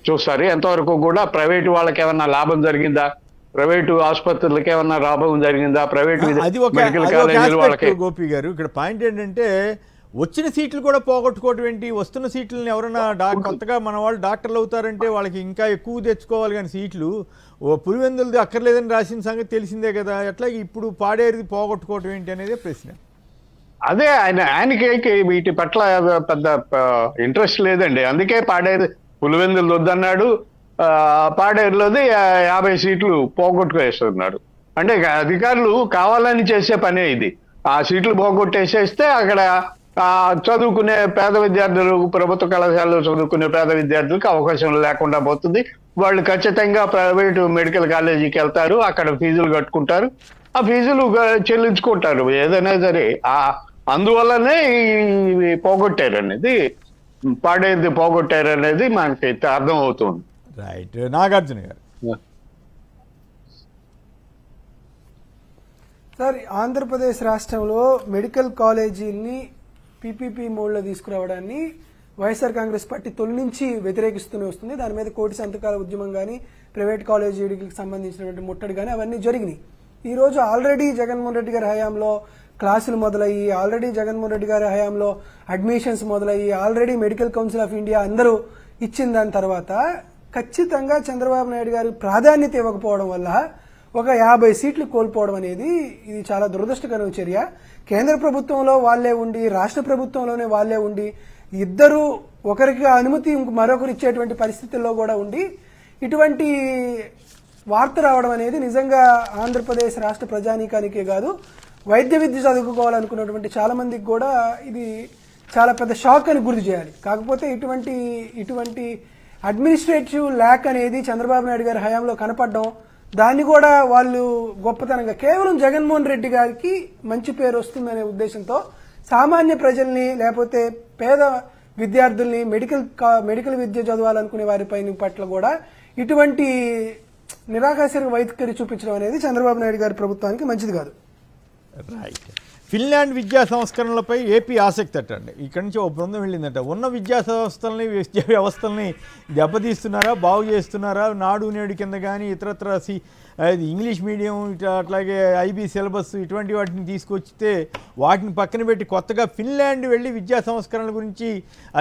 చూస్తారు. ఎంతవరకు కూడా ప్రైవేటు వాళ్ళకి ఏమన్నా లాభం జరిగిందా, ప్రైవేటు ఆసుపత్రులకి ఏమన్నా లాభం జరిగిందా, ప్రైవేట్ మెడికల్ కాలేజీలు వాళ్ళకి. గోపి గారు, ఇక్కడ పాయింట్ ఏంటంటే వచ్చిన సీట్లు కూడా పోగొట్టుకోవటం ఏంటి? వస్తున్న సీట్లని ఎవరైనా కొత్తగా మన వాళ్ళు డాక్టర్లు అవుతారంటే వాళ్ళకి ఇంకా ఎక్కువ తెచ్చుకోవాలి, కానీ సీట్లు పులివెందులది అక్కర్లేదని రాసిన సంగతి తెలిసిందే కదా. ఎట్లాగే ఇప్పుడు పాడేరుది పోగొట్టుకోవటం ఏంటి అనేది ప్రశ్న. అదే ఆయనకి వీటి పట్ల పెద్ద ఇంట్రెస్ట్ లేదండి. అందుకే పాడేరు పులివెందులు వద్దన్నాడు, పాడేరులోది 50 సీట్లు పోగొట్టుకేస్తున్నాడు. అంటే అధికారులు కావాలని చేసే పనే ఇది. ఆ సీట్లు పోగొట్టేసేస్తే అక్కడ చదువుకునే పేద విద్యార్థులు, ప్రభుత్వ కళాశాలలో చదువుకునే పేద విద్యార్థులకు అవకాశం లేకుండా పోతుంది. వాళ్ళు ఖచ్చితంగా ప్రైవేటు మెడికల్ కాలేజీకి వెళ్తారు, అక్కడ ఫీజులు కట్టుకుంటారు, ఆ ఫీజులు చెల్లించుకుంటారు ఏదైనా సరే. అందువల్లనే ఈ పోగొట్టారనేది, పాడేది పోగొట్టారనేది మనకి అర్థం అవుతుంది. రైట్. నాగార్జున గారు, సార్, ఆంధ్రప్రదేశ్ రాష్ట్రంలో మెడికల్ కాలేజీల్ని పీపీపీ మోడ్లో తీసుకురావడాన్ని వైఎస్ఆర్ కాంగ్రెస్ పార్టీ తొలి నుంచి వ్యతిరేకిస్తూనే వస్తుంది. దాని మీద కోటి సంతకాల ఉద్యమం కానీ, ప్రైవేట్ కాలేజీలకు సంబంధించినటువంటి ముట్టడి కానీ అవన్నీ జరిగినాయి. ఈ రోజు ఆల్రెడీ జగన్మోహన్ రెడ్డి గారి హయాంలో క్లాసులు మొదలయ్యి, ఆల్రెడీ జగన్మోహన్ రెడ్డి గారి హయాంలో అడ్మిషన్స్ మొదలయ్యి, already medical council of India అందరూ ఇచ్చిన దాని తర్వాత ఖచ్చితంగా చంద్రబాబు నాయుడు గారు ప్రాధాన్యత ఇవ్వకపోవడం వల్ల ఒక 50 సీట్లు కోల్పోవడం అనేది ఇది చాలా దురదృష్టకరమైన చర్య. కేంద్ర ప్రభుత్వంలో వాళ్లే ఉండి, రాష్ట్ర ప్రభుత్వంలోనే వాళ్లే ఉండి, ఇద్దరు ఒకరికి అనుమతి మరొకరు ఇచ్చేటువంటి పరిస్థితుల్లో కూడా ఉండి ఇటువంటి వార్త రావడం అనేది నిజంగా ఆంధ్రప్రదేశ్ రాష్ట్ర ప్రజానీకానికే కాదు, వైద్య విద్య చదువుకోవాలనుకున్నటువంటి చాలా మందికి కూడా ఇది చాలా పెద్ద షాక్ అని గుర్తు చేయాలి. కాకపోతే ఇటువంటి అడ్మినిస్ట్రేటివ్ ల్యాక్ అనేది చంద్రబాబు నాయుడు గారి హయాంలో కనపడడం, దాన్ని కూడా వాళ్ళు గొప్పతనంగా కేవలం జగన్మోహన్ రెడ్డి గారికి మంచి పేరు వస్తుందనే ఉద్దేశంతో సామాన్య ప్రజల్ని లేకపోతే పేద విద్యార్థుల్ని మెడికల్ విద్య చదవాలనుకునే వారిపై పట్ల కూడా ఇటువంటి నిరాకాశ వైఖరి చూపించడం అనేది చంద్రబాబు నాయుడు గారి ప్రభుత్వానికి మంచిది కాదు. రైట్. ఫిన్లాండ్ విద్యా సంస్కరణలపై ఏపీ ఆసక్తి అట్టండి. ఇక్కడి నుంచి ఒక బృందం వెళ్ళిందట. ఉన్న విద్యా వ్యవస్థల్ని దెబ్బతీస్తున్నారా, బాగు చేస్తున్నారా? నాడు నేడు కింద కానీ ఇతరత్ర ఇంగ్లీష్ మీడియం అట్లాగే ఐబీ సిలబస్ ఇటువంటి వాటిని తీసుకొచ్చితే వాటిని పక్కన పెట్టి కొత్తగా ఫిన్లాండ్ వెళ్ళి విద్యా సంస్కరణల గురించి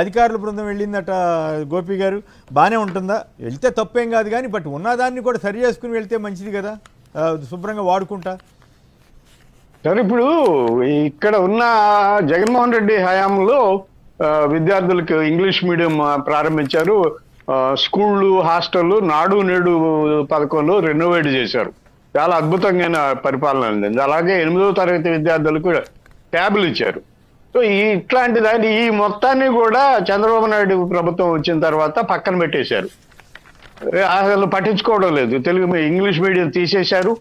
అధికారుల బృందం వెళ్ళిందట. గోపి గారు, బాగానే ఉంటుందా? వెళ్తే తప్పేం కాదు కానీ బట్ ఉన్నదాన్ని కూడా సరి చేసుకుని వెళ్తే మంచిది కదా, శుభ్రంగా వాడుకుంటా. సరే, ఇప్పుడు ఇక్కడ ఉన్న జగన్మోహన్ రెడ్డి హయాంలో విద్యార్థులకు ఇంగ్లీష్ మీడియం ప్రారంభించారు. స్కూళ్ళు, హాస్టళ్ళు నాడు నేడు పథకంలో రెనోవేట్ చేశారు. చాలా అద్భుతంగా పరిపాలన అందింది. అలాగే 8వ తరగతి విద్యార్థులకు ట్యాబ్లు ఇచ్చారు. సో ఇట్లాంటి దాన్ని ఈ మొత్తాన్ని కూడా చంద్రబాబు నాయుడు ప్రభుత్వం వచ్చిన తర్వాత పక్కన పెట్టేశారు. అసలు పట్టించుకోవడం లేదు. ఇంగ్లీష్ మీడియం తీసేశారు.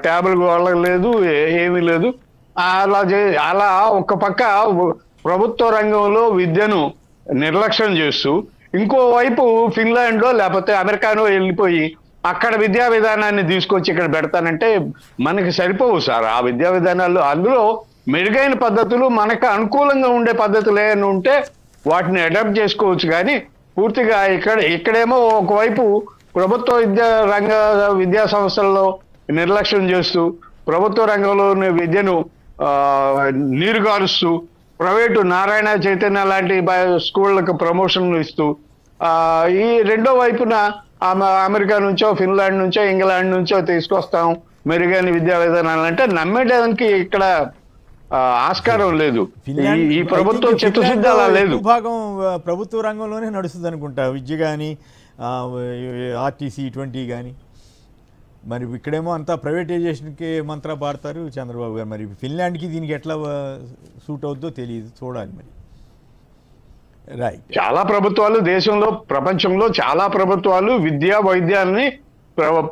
ట్యాబ్లు వాళ్ళకి లేదు, ఏమీ లేదు. అలా ఒక పక్క ప్రభుత్వ రంగంలో విద్యను నిర్లక్ష్యం చేస్తూ ఇంకోవైపు ఫిన్లాండ్లో లేకపోతే అమెరికానో వెళ్ళిపోయి అక్కడ విద్యా విధానాన్ని తీసుకొచ్చి ఇక్కడ పెడతానంటే మనకి సరిపోవు సార్ ఆ విద్యా విధానాల్లో. అందులో మెరుగైన పద్ధతులు, మనకు అనుకూలంగా ఉండే పద్ధతులు ఏమైనా ఉంటే వాటిని అడాప్ట్ చేసుకోవచ్చు. కానీ పూర్తిగా ఇక్కడేమో ఒకవైపు ప్రభుత్వ విద్యా సంస్థల్లో నిర్లక్ష్యం చేస్తూ ప్రభుత్వ రంగంలోని విద్యను నీరుగారుస్తూ ప్రైవేటు నారాయణ చైతన్య లాంటి స్కూళ్ళకు ప్రమోషన్లు ఇస్తూ ఈ రెండో వైపున అమెరికా నుంచో ఫిన్లాండ్ నుంచో ఇంగ్లాండ్ నుంచో తీసుకొస్తాం మెరుగైన విద్యా విధానాలు అంటే నమ్మేయడానికి ఇక్కడ ఆస్కారం లేదు. ఈ ప్రభుత్వం చిత్తశుద్ధి అలా లేదు. భాగం ప్రభుత్వ రంగంలోనే నడుస్తుంది అనుకుంటా, విద్య కానీ ఆర్టీసీ ఇటువంటి కానీ. మరి ఇక్కడేమో అంతా ప్రైవేటైజేషన్కి మంత్రా పాడతారు చంద్రబాబు గారు. మరి ఫిన్లాండ్కి దీనికి ఎట్లా సూట్ అవుతుందో తెలియదు, చూడాలి మరి. రైట్. చాలా ప్రభుత్వాలు దేశంలో, ప్రపంచంలో చాలా ప్రభుత్వాలు విద్యా వైద్యాన్ని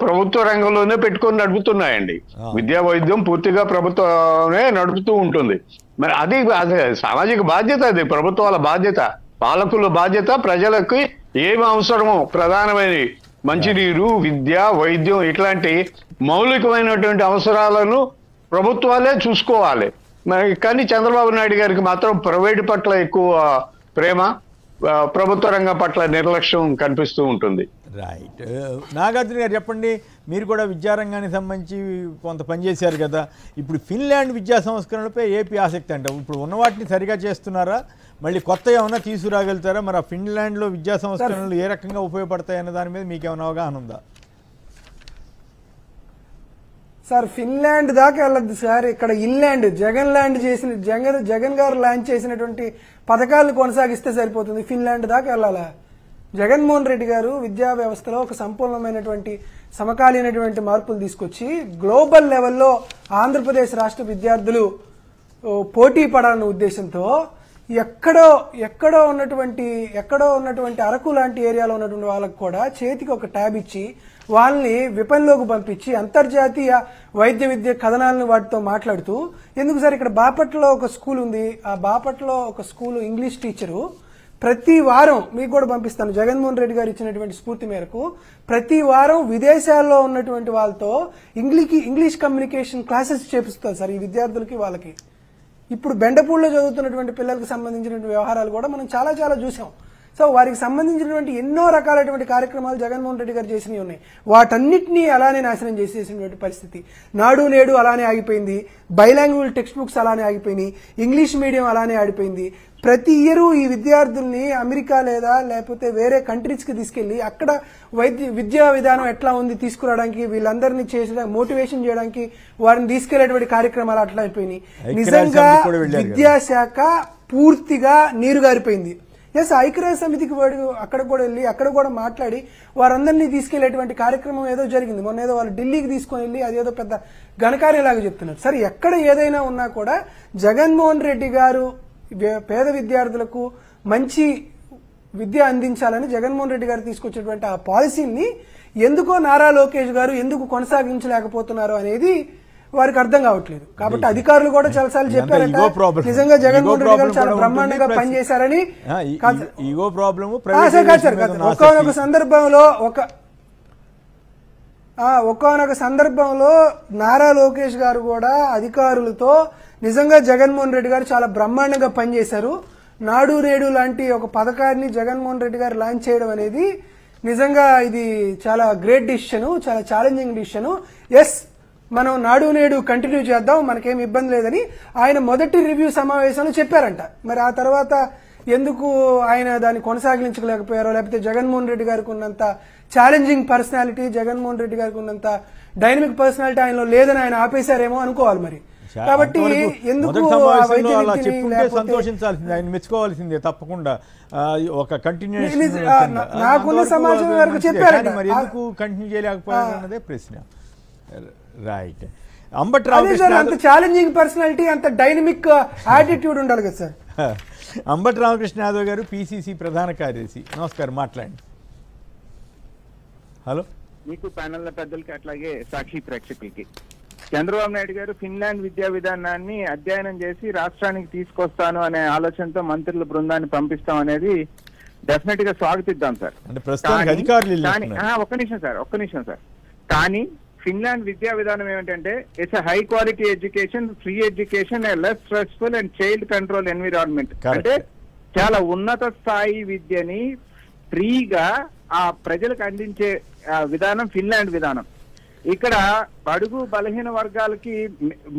ప్రభుత్వ రంగంలోనే పెట్టుకొని నడుపుతున్నాయండి. విద్యా వైద్యం పూర్తిగా ప్రభుత్వమే నడుపుతూ ఉంటుంది. మరి అది సామాజిక బాధ్యత, అది ప్రభుత్వాల బాధ్యత, పాలకుల బాధ్యత. ప్రజలకు ఏమి అవసరమో ప్రధానమైన మంచినీరు, విద్య, వైద్యం ఇట్లాంటి మౌలికమైనటువంటి అవసరాలను ప్రభుత్వాలే చూసుకోవాలి. మరి కానీ చంద్రబాబు నాయుడు గారికి మాత్రం ప్రైవేటు పట్ల ఎక్కువ ప్రేమ, ప్రభుత్వ రంగం పట్ల నిర్లక్ష్యం కనిపిస్తూ ఉంటుంది. రైట్. నాగార్జున గారు చెప్పండి, మీరు కూడా విద్యారంగానికి సంబంధించి కొంత పనిచేశారు కదా. ఇప్పుడు ఫిన్లాండ్ విద్యా సంస్కరణలపై ఏపీ ఆసక్తి అంట. ఇప్పుడు ఉన్న వాటిని సరిగా చేస్తున్నారా, మళ్ళీ కొత్త ఏమన్నా తీసుకురాగలుగుతారా? మరి ఆ ఫిన్లాండ్లో విద్యా సంస్కరణలు ఏ రకంగా ఉపయోగపడతాయి అన్న దాని మీద మీకు ఏమైనా అవగాహన ఉందా? సార్, ఫిన్లాండ్ దాకా వెళ్ళద్దు సార్. ఇక్కడ ఇన్లాండ్ జగన్ గారు లాంచ్ చేసినటువంటి పథకాలను కొనసాగిస్తే సరిపోతుంది. ఫిన్లాండ్ దాకా వెళ్ళాలా? జగన్మోహన్ రెడ్డి గారు విద్యా వ్యవస్థలో ఒక సంపూర్ణమైనటువంటి సమకాలీనటువంటి మార్పులు తీసుకొచ్చి గ్లోబల్ లెవెల్లో ఆంధ్రప్రదేశ్ రాష్ట్ర విద్యార్థులు పోటీ పడాలన్న ఉద్దేశంతో ఎక్కడో ఉన్నటువంటి అరకు లాంటి ఏరియాలో ఉన్నటువంటి వాళ్ళకు కూడా చేతికి ఒక ట్యాబ్ ఇచ్చి వాళ్ళని విపణిలోకి పంపించి అంతర్జాతీయ వైద్య విద్య కథనాలను వాటితో మాట్లాడుతూ, ఎందుకు సార్ ఇక్కడ బాపట్లలో ఒక స్కూల్ ఉంది, ఆ బాపట్లలో ఒక స్కూల్ ఇంగ్లీష్ టీచరు ప్రతి వారం, మీకు కూడా పంపిస్తాను, జగన్మోహన్ రెడ్డి గారు ఇచ్చినటువంటి స్ఫూర్తి మేరకు ప్రతి వారం విదేశాల్లో ఉన్నటువంటి వాళ్ళతో ఇంగ్లీష్ కమ్యూనికేషన్ క్లాసెస్ చేపిస్తారు సార్ ఈ విద్యార్థులకి వాళ్ళకి. ఇప్పుడు బెండపూడిలో చదువుతున్నటువంటి పిల్లలకు సంబంధించినటువంటి వ్యవహారాలు కూడా మనం చాలా చాలా చూసాం. సో వారికి సంబంధించినటువంటి ఎన్నో రకాలైనటువంటి కార్యక్రమాలు జగన్మోహన్ రెడ్డి గారు చేసినవి ఉన్నాయి. వాటన్నిటినీ అలానే నాశనం చేసేసినటువంటి పరిస్థితి. నాడు నేడు అలానే ఆగిపోయింది, బైలాంగ్వేజ్ టెక్స్ట్ బుక్స్ అలానే ఆగిపోయినాయి, ఇంగ్లీష్ మీడియం అలానే ఆడిపోయింది. ప్రతి ఇయర్ ఈ విద్యార్థుల్ని అమెరికా లేకపోతే వేరే కంట్రీస్ కి తీసుకెళ్లి అక్కడ విద్యా విధానం ఎట్లా ఉంది తీసుకురావడానికి, వీళ్ళందరినీ మోటివేషన్ చేయడానికి వారిని తీసుకెళ్లేటువంటి కార్యక్రమాలు అట్లా అయిపోయినాయి. నిజంగా విద్యాశాఖ పూర్తిగా నీరుగారిపోయింది. ఎస్ ఐక్యరాజ్య సమితికి వాడు అక్కడ కూడా వెళ్ళి అక్కడ కూడా మాట్లాడి వారందరినీ తీసుకెళ్లేటువంటి కార్యక్రమం ఏదో జరిగింది. మొన్న ఏదో వాళ్ళు ఢిల్లీకి తీసుకొని వెళ్ళి అదేదో పెద్ద ఘనకార్యలాగా చెప్తున్నారు. సరే ఎక్కడ ఏదైనా ఉన్నా కూడా జగన్మోహన్ రెడ్డి గారు పేద విద్యార్థులకు మంచి విద్య అందించాలని జగన్మోహన్ రెడ్డి గారు తీసుకొచ్చేటువంటి ఆ పాలసీని ఎందుకో నారా లోకేష్ గారు ఎందుకు కొనసాగించలేకపోతున్నారు అనేది వారికి అర్థం కావట్లేదు. కాబట్టి అధికారులు కూడా చాలాసార్లు చెప్పారంట నిజంగా జగన్మోహన్ రెడ్డి గారు చాలా బ్రహ్మాండంగా పనిచేశారని. ఒక్కొక్క సందర్భంలో నారా లోకేష్ గారు కూడా అధికారులతో నిజంగా జగన్మోహన్ రెడ్డి గారు చాలా బ్రహ్మాండంగా పనిచేశారు, నాడు నేడు లాంటి ఒక పథకాన్ని జగన్మోహన్ రెడ్డి గారు లాంచ్ చేయడం అనేది నిజంగా ఇది చాలా గ్రేట్ డిసిషన్, చాలా ఛాలెంజింగ్ డిసిషన్. ఎస్ మనం నాడు నేడు కంటిన్యూ చేద్దాం, మనకేం ఇబ్బంది లేదని ఆయన మొదటి రివ్యూ సమావేశంలో చెప్పారంట. మరి ఆ తర్వాత ఎందుకు ఆయన దాన్ని కొనసాగించలేకపోయారో, లేకపోతే జగన్మోహన్ రెడ్డి గారికి ఉన్నంత ఛాలెంజింగ్ పర్సనాలిటీ, జగన్మోహన్ రెడ్డి గారికి ఉన్నంత డైనమిక్ పర్సనాలిటీ ఆయనలో లేదని ఆయన ఆపేశారేమో అనుకోవాలి. మరి కాబట్టి ఎందుకు సంతోషించాల్సింది, ఆయన మెచ్చుకోవాల్సిందే తప్పకుండా. ఒక కంటిన్యూషన్ నాకున్న సమాచారం వరకు చెప్పారు, మరి ఎందుకు కంటిన్యూ చేయలేకపోయారు అన్నదే ప్రశ్న. రైట్. అంబటి రామకృష్ణ అంత ఛాలెంజింగ్ పర్సనాలిటీ, అంత డైనమిక్ యాటిట్యూడ్ ఉండాలి కదా సార్. అంబటి రామకృష్ణ యాదవ్ గారు పిసిసి ప్రధాన కార్యదర్శి, నమస్కారం, మాట్లాడండి. హలో. మీకు ప్యానెల్ పెద్దలకి అట్లాగే సాక్షి ప్రేక్షకులకి, చంద్రబాబు నాయుడు గారు ఫిన్లాండ్ విద్యా విధానాన్ని అధ్యయనం చేసి రాష్ట్రానికి తీసుకొస్తాను అనే ఆలోచనతో మంత్రుల బృందాన్ని పంపిస్తాం అనేది డెఫినెట్ గా స్వాగతిద్దాం సార్. ఒక్క నిమిషం సార్. కానీ ఫిన్లాండ్ విద్యా విధానం ఏమిటంటే it's high quality education, free education, less stressful and child control environment. అంటే చాలా ఉన్నత స్థాయి విద్యని ఫ్రీగా ఆ ప్రజలకు అందించే విధానం ఫిన్లాండ్ విధానం. ఇక్కడ బడుగు బలహీన వర్గాలకి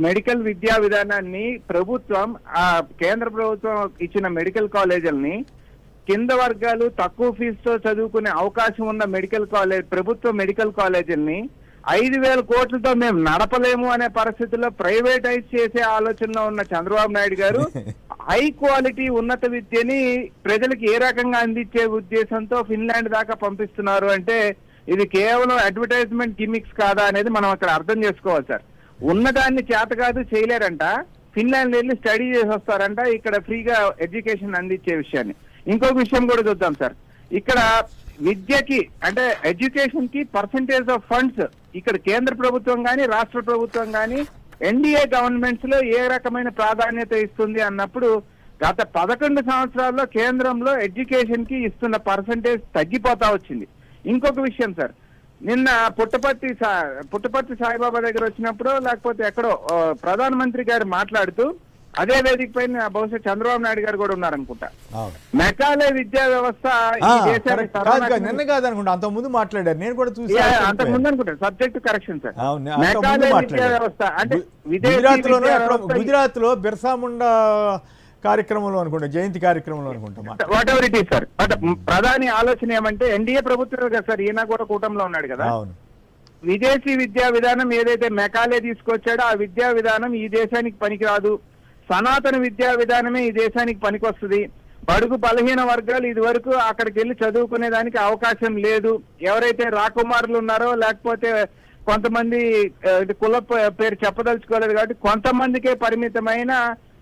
మెడికల్ విద్యా విధానాన్ని ప్రభుత్వం, ఆ కేంద్ర ప్రభుత్వం ఇచ్చిన మెడికల్ కాలేజీలని కింద వర్గాలు తక్కువ ఫీజుతో చదువుకునే అవకాశం ఉన్న మెడికల్ కాలేజ్, ప్రభుత్వ మెడికల్ కాలేజీలని 5,000 కోట్లతో మేము నడపలేము అనే పరిస్థితుల్లో ప్రైవేటైజ్ చేసే ఆలోచనలో ఉన్న చంద్రబాబు నాయుడు గారు హై క్వాలిటీ ఉన్నత విద్యని ప్రజలకు ఏ రకంగా అందించే ఉద్దేశంతో ఫిన్లాండ్ దాకా పంపిస్తున్నారు అంటే ఇది కేవలం అడ్వర్టైజ్మెంట్ గిమిక్స్ కాదా అనేది మనం అక్కడ అర్థం చేసుకోవాలి సార్. ఉన్నదాన్ని చేత కాదు చేయలేరంట, ఫిన్లాండ్ వెళ్ళి స్టడీ చేసి వస్తారంట ఇక్కడ ఫ్రీగా ఎడ్యుకేషన్ అందించే విషయాన్ని. ఇంకొక విషయం కూడా చూద్దాం సార్. ఇక్కడ విద్యకి అంటే ఎడ్యుకేషన్ కి పర్సంటేజ్ ఆఫ్ ఫండ్స్ ఇక్కడ కేంద్ర ప్రభుత్వం కానీ రాష్ట్ర ప్రభుత్వం కానీ ఎన్డీఏ గవర్నమెంట్స్ లో ఏ రకమైన ప్రాధాన్యత ఇస్తుంది అన్నప్పుడు గత 11 సంవత్సరాల్లో కేంద్రంలో ఎడ్యుకేషన్ కి ఇస్తున్న పర్సంటేజ్ తగ్గిపోతా వచ్చింది. ఇంకొక విషయం సార్, నిన్న పుట్టపర్తి సాయిబాబా దగ్గర వచ్చినప్పుడు లేకపోతే ఎక్కడో ప్రధానమంత్రి గారు మాట్లాడుతూ అదే వేదిక పైన బహుశా చంద్రబాబు నాయుడు గారు కూడా ఉన్నారనుకుంటా, మెకాలే విద్యా వ్యవస్థ నిన్న కాదనుకుంటా అంతకుముందు మాట్లాడారు, నేను కూడా చూసి అంతకుముందు అనుకుంటాను. Subject correction sir. మెకాలే విద్యా వ్యవస్థ అంటే గుజరాత్ లో బిర్సా ముండా కార్యక్రమంలో అనుకుంటా, జయంతి కార్యక్రమంలో అనుకుంటా, what ever it is sir. ప్రధాని ఆలోచన ఏమంటే ఎన్డీఏ ప్రభుత్వం కదా సార్, ఈయన కూడా కూటమిలో ఉన్నాడు కదా, విదేశీ విద్యా విధానం ఏదైతే మెకాలే తీసుకొచ్చాడో ఆ విద్యా విధానం ఈ దేశానికి పనికిరాదు, సనాతన విద్యా విధానమే ఈ దేశానికి పనికొస్తుంది, బడుగు బలహీన వర్గాలు ఇది వరకు అక్కడికి వెళ్ళి చదువుకునే దానికి అవకాశం లేదు, ఎవరైతే రాకుమారులు ఉన్నారో లేకపోతే కొంతమంది కుల పేరు చెప్పదలుచుకోలేదు కాబట్టి కొంతమందికే పరిమితమైన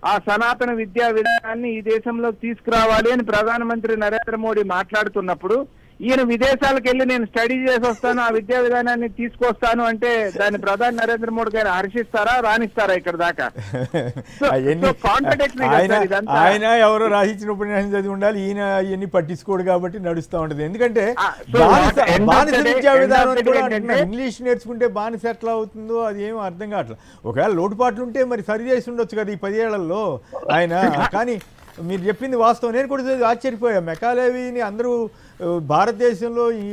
ఆ సనాతన విద్యా విధానాన్ని ఈ దేశంలోకి తీసుకురావాలి అని ప్రధానమంత్రి నరేంద్ర మోడీ మాట్లాడుతున్నప్పుడు ఈయన విదేశాలకు వెళ్ళి నేను స్టడీ చేసి వస్తాను, ఆ విద్యా విధానాన్ని తీసుకొస్తాను అంటే దాన్ని ప్రధాని నరేంద్ర మోడీ గారు హర్షిస్తారా, రాణిస్తారా ఇక్కడ దాకా? ఆయన ఎవరో రాసిచ్చిన ఉపన్యాసం చదివి ఉండాలి, ఈయన ఇవన్నీ పట్టించుకోడు కాబట్టి నడుస్తూ ఉంటది. ఎందుకంటే బానిస విద్యా విధానం కూడా ఇంగ్లీష్ నేర్చుకుంటే బానిస ఎట్లా అవుతుందో అది ఏమో అర్థం కావట్లేదు. ఒకవేళ లోటుపాట్లు ఉంటే మరి సరి చేసి ఉండొచ్చు కదా ఈ 10 ఏళ్లలో ఆయన. కానీ మీరు చెప్పింది వాస్తవం, నేను కూడా ఆశ్చర్యపోయా. మెకాలేవిని అందరూ భారతదేశంలో ఈ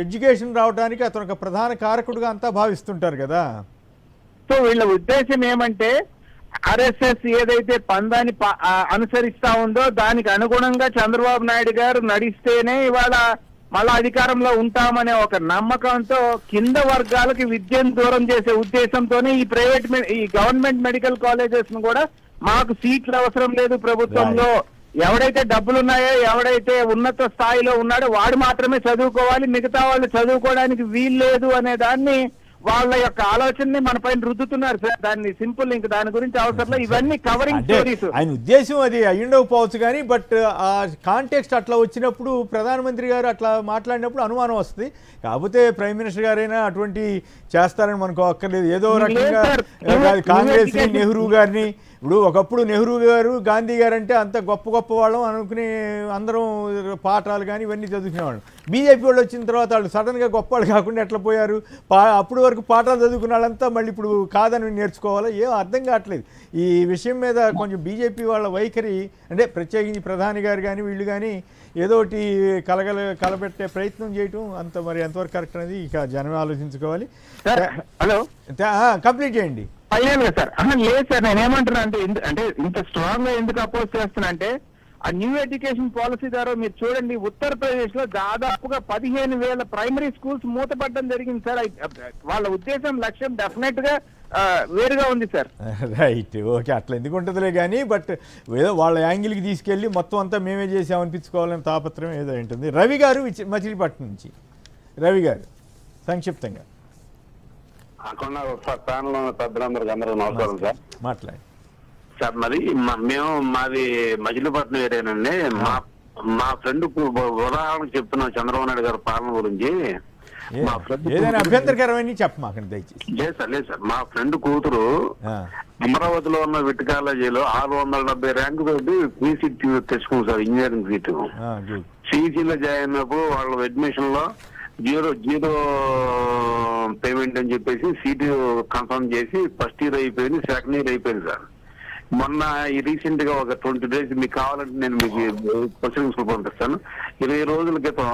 ఎడ్యుకేషన్ రావడానికి అతను ఒక ప్రధాన కారకుడుగా అంతా భావిస్తుంటారు కదా. సో వీళ్ళ ఉద్దేశం ఏమంటే ఆర్ఎస్ఎస్ ఏదైతే పందాన్ని అనుసరిస్తా ఉందో దానికి అనుగుణంగా చంద్రబాబు నాయుడు గారు నడిస్తేనే ఇవాళ మళ్ళా అధికారంలో ఉంటామనే ఒక నమ్మకంతో కింద వర్గాలకి విద్యను దూరం చేసే ఉద్దేశంతోనే ఈ గవర్నమెంట్ మెడికల్ కాలేజెస్ ను కూడా మాకు సీట్లు అవసరం లేదు ప్రభుత్వంలో, ఎవడైతే డబ్బులు ఉన్నాయో, ఎవడైతే ఉన్నత స్థాయిలో ఉన్నాడో వాడు మాత్రమే చదువుకోవాలి, మిగతా వాళ్ళు చదువుకోవడానికి వీలు లేదు అనే దాన్ని వాళ్ళ యొక్క ఆలోచనని మన పైన రుద్దుతున్నారు సార్. దాన్ని సింపుల్, ఇంక దాని గురించి అవసరం. ఇవన్నీ కవరింగ్ స్టోరీస్. ఆయన ఉద్దేశం అది అయ్యుండకపోవచ్చు కానీ, బట్ ఆ కాంటెక్స్ట్ అట్లా వచ్చినప్పుడు ప్రధానమంత్రి గారు అట్లా మాట్లాడినప్పుడు అనుమానం వస్తుంది. కాకపోతే ప్రైమ్ మినిస్టర్ గారైనా అటువంటి చేస్తారని మనకు అక్కర్లేదు. ఏదో రకంగా కాంగ్రెస్ నెహ్రూ గారిని, ఇప్పుడు ఒకప్పుడు నెహ్రూ గారు గాంధీ గారు అంటే అంత గొప్ప గొప్ప వాళ్ళం అనుకుని అందరం పాఠాలు కానీ ఇవన్నీ చదువుకునేవాళ్ళం. బీజేపీ వాళ్ళు వచ్చిన తర్వాత వాళ్ళు సడన్గా గొప్ప వాళ్ళు కాకుండా ఎట్లా పోయారు? అప్పుడు వరకు పాఠాలు చదువుకున్న వాళ్ళంతా మళ్ళీ ఇప్పుడు కాదని నేర్చుకోవాలా? ఏం అర్థం కావట్లేదు. ఈ విషయం మీద కొంచెం బీజేపీ వాళ్ళ వైఖరి అంటే ప్రత్యేకించి ప్రధాని గారు కానీ వీళ్ళు కానీ ఏదోటి కలబెట్టే ప్రయత్నం చేయటం అంత మరి ఎంతవరకు కరెక్ట్ అనేది ఇక జనమే ఆలోచించుకోవాలి. హలో, కంప్లీట్ చేయండి. అయ్యాను సార్. లేదు సార్, నేనేమంటున్నా అంటే ఇంత స్ట్రాంగ్ గా ఎందుకు అపోజ్ చేస్తున్నా అంటే, ఆ న్యూ ఎడ్యుకేషన్ పాలసీ ద్వారా మీరు చూడండి, ఉత్తరప్రదేశ్ లో దాదాపుగా 15,000 ప్రైమరీ స్కూల్స్ మూతపడడం జరిగింది సార్. వాళ్ళ ఉద్దేశం, లక్ష్యం డెఫినెట్ గా వేరుగా ఉంది సార్. రైట్, ఓకే, అట్లా ఎందుకు ఉంటుందిలే కానీ, బట్ ఏదో వాళ్ళ యాంగిల్కి తీసుకెళ్ళి మొత్తం అంతా మేమే చేసామనిపించుకోవాలని తాపత్రయం ఏదో ఉంటుంది. రవి గారు మచిలీపట్నం నుంచి. రవి గారు సంక్షిప్తంగా పెద్దలందరికీ అందరూ నమస్కారం సార్. మాట్లాడి సార్, మాది మచిలీపట్నం ఏరియానండి. మా ఫ్రెండ్ ఉదాహరణకు చెప్తున్నాం చంద్రబాబు నాయుడు గారి పాలన గురించి. మా ఫ్రెండ్ ఏదైనా అభ్యంతరకరమని చెప్పమాకండి దయచేసి. లేదు సార్, మా ఫ్రెండ్ కూతురు అమరావతిలో ఉన్న విట్ కాలేజీలో 670 ర్యాంకు తోటి ఫ్రీ సీట్ తెచ్చుకుంది సార్, ఇంజనీరింగ్ సీటు. సిఈసీలో జాయిన్ అయినప్పుడు వాళ్ళ అడ్మిషన్ లో జీరో పేమెంట్ అని చెప్పేసి సీటు కన్ఫర్మ్ చేసి ఫస్ట్ ఇయర్ అయిపోయింది, సెకండ్ ఇయర్ అయిపోయింది సార్. మొన్న రీసెంట్ గా ఒక 20 days మీకు కావాలంటే నేను మీకు క్వశ్చన్స్ పంపిస్తాను. 20 రోజుల క్రితం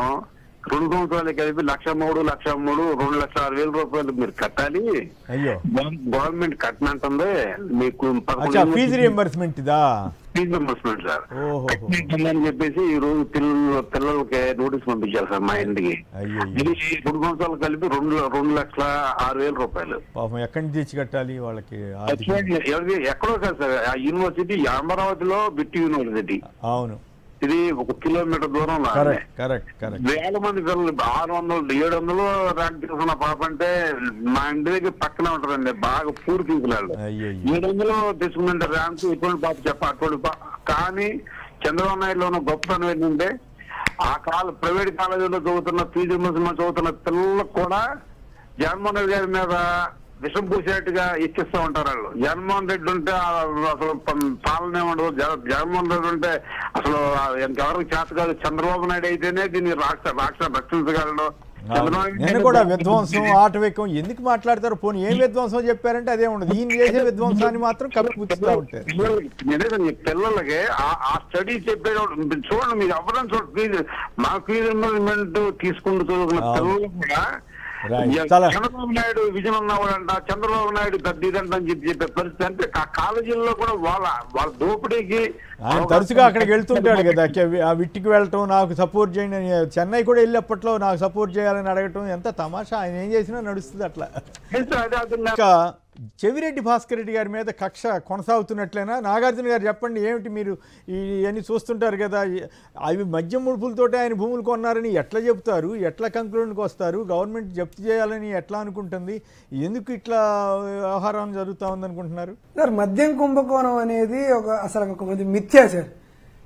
2 సంవత్సరాలు కలిపి 1,03,000, 2,06,000 రూపాయలు మీరు కట్టాలి. గవర్నమెంట్ కట్టినంటుంది మీకు ఫీజు రియంబర్స్మెంట్ సార్ అని చెప్పేసి ఈ రోజు పిల్లలకి నోటీస్ పంపించారు సార్ మా ఇంటికి. ఇది 2 సంవత్సరాలు కలిపి 2,06,000 రూపాయలు. ఎక్కడి నుంచి తెచ్చి కట్టాలి వాళ్ళకి? ఎక్కడో కాదు సార్, ఆ యూనివర్సిటీ అమరావతిలో బిట్ యూనివర్సిటీ. అవును, ఇది 1 కిలోమీటర్ దూరంలో. వేల మంది పిల్లలు 600, 700 ర్యాంక్ తీసుకున్న పాప అంటే మా ఇంటి దగ్గర పక్కనే ఉంటదండి. బాగా పూర్తి తీసుకున్నాడు. 700 తీసుకుంటే ర్యాంక్ ఇటువంటి పాప అటువంటి కానీ చంద్రబాబు నాయుడులో ఉన్న గొప్పతనం ఏంటంటే, ఆ ప్రైవేట్ కాలేజీలో చదువుతున్న ఫీజు చదువుతున్న పిల్లలకు కూడా జగన్మోహన్ రెడ్డి గారి మీద విషం పూసేట్టుగా ఇచ్చిస్తూ ఉంటారు వాళ్ళు. జగన్మోహన్ రెడ్డి ఉంటే అసలు పాలనే ఉండదు. జగన్మోహన్ రెడ్డి ఉంటే అసలు ఇంకెవరికి చేత కాదు. చంద్రబాబు నాయుడు అయితేనే దీన్ని రక్షించగలడు. నేను కూడా విధ్వంసం ఆటవికం ఎందుకు మాట్లాడతారు? పోనీ ఏం విధ్వంసం చెప్పారంటే అదే ఉండదు. ఈయన చేసే విధ్వంసాన్ని మాత్రం కప్పిపుచ్చుతూ ఉంటారు. పిల్లలకి ఆ స్టడీ చెప్పేది చూడండి, మీరు ఎవరైనా చూడండి, ఫీజు మా ఫీజు ఇన్వెస్ట్మెంట్ తీసుకుంటూ చదువుకున్న పిల్లలు కూడా చంద్రబాబు నాయుడు విజయం ఉన్నవాడంట, చంద్రబాబు నాయుడు దద్దిదంట అని చెప్పే పరిస్థితి. అంటే ఆ కాలేజీల్లో కూడా వాళ్ళ దోపిడీకి తరచుగా అక్కడికి వెళ్తుంటాడు కదా, ఆ విట్టికి వెళ్ళటం, నాకు సపోర్ట్ చేయండి. చెన్నై కూడా వెళ్ళేప్పట్లో నాకు సపోర్ట్ చేయాలని అడగటం ఎంత తమాషా. ఆయన ఏం చేసినా నడుస్తుంది అట్లా. ఇంకా చెవిరెడ్డి భాస్కర్ రెడ్డి గారి మీద కక్ష కొనసాగుతున్నట్లేనా? నాగార్జున గారు చెప్పండి, ఏమిటి మీరు ఇవన్నీ చూస్తుంటారు కదా, అవి మద్యం ముడుపులతోటి ఆయన భూములు కొన్నారని ఎట్లా చెప్తారు? ఎట్లా కంక్లూషన్కి వస్తారు? గవర్నమెంట్ జప్తు చేయాలని ఎట్లా అనుకుంటుంది? ఎందుకు ఇట్లా వ్యవహారం జరుగుతూ ఉందనుకుంటున్నారు? సార్, మద్యం కుంభకోణం అనేది అసలు ఒక మిథ్యా సార్.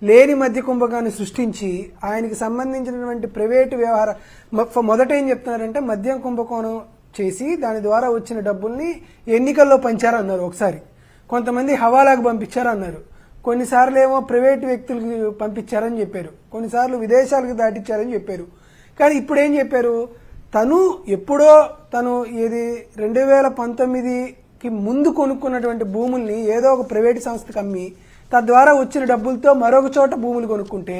లేని మద్య కుంభకాన్ని సృష్టించి ఆయనకి సంబంధించినటువంటి ప్రైవేటు వ్యవహార మొదట ఏం చెప్తున్నారంటే, మద్యం కుంభకోణం చేసి దాని ద్వారా వచ్చిన డబ్బుల్ని ఎన్నికల్లో పంచారన్నారు. ఒకసారి కొంతమంది హవాలాకు పంపించారన్నారు. కొన్నిసార్లు ఏమో ప్రైవేట్ వ్యక్తులకు పంపించారని చెప్పారు. కొన్నిసార్లు విదేశాలకు దాటిచ్చారని చెప్పారు. కానీ ఇప్పుడు ఏం చెప్పారు? ఎప్పుడో తను 2019కి ముందు కొనుక్కున్నటువంటి భూముల్ని ఏదో ఒక ప్రైవేట్ సంస్థకు అమ్మి తద్వారా వచ్చిన డబ్బులతో మరొక చోట భూములు కొనుక్కుంటే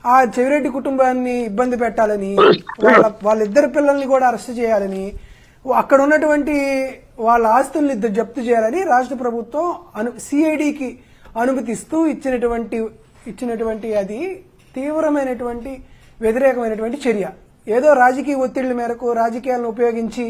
ఆ చెవిరెడ్డి కుటుంబాన్ని ఇబ్బంది పెట్టాలని, వాళ్ళిద్దరు పిల్లల్ని కూడా అరెస్ట్ చేయాలని, అక్కడ ఉన్నటువంటి వాళ్ళ ఆస్తుల్ని జప్తు చేయాలని రాష్ట్ర ప్రభుత్వం సిఐడికి అనుమతిస్తూ ఇచ్చినటువంటి అది తీవ్రమైనటువంటి వ్యతిరేకమైనటువంటి చర్య. ఏదో రాజకీయ ఒత్తిళ్ల మేరకు రాజకీయాలను ఉపయోగించి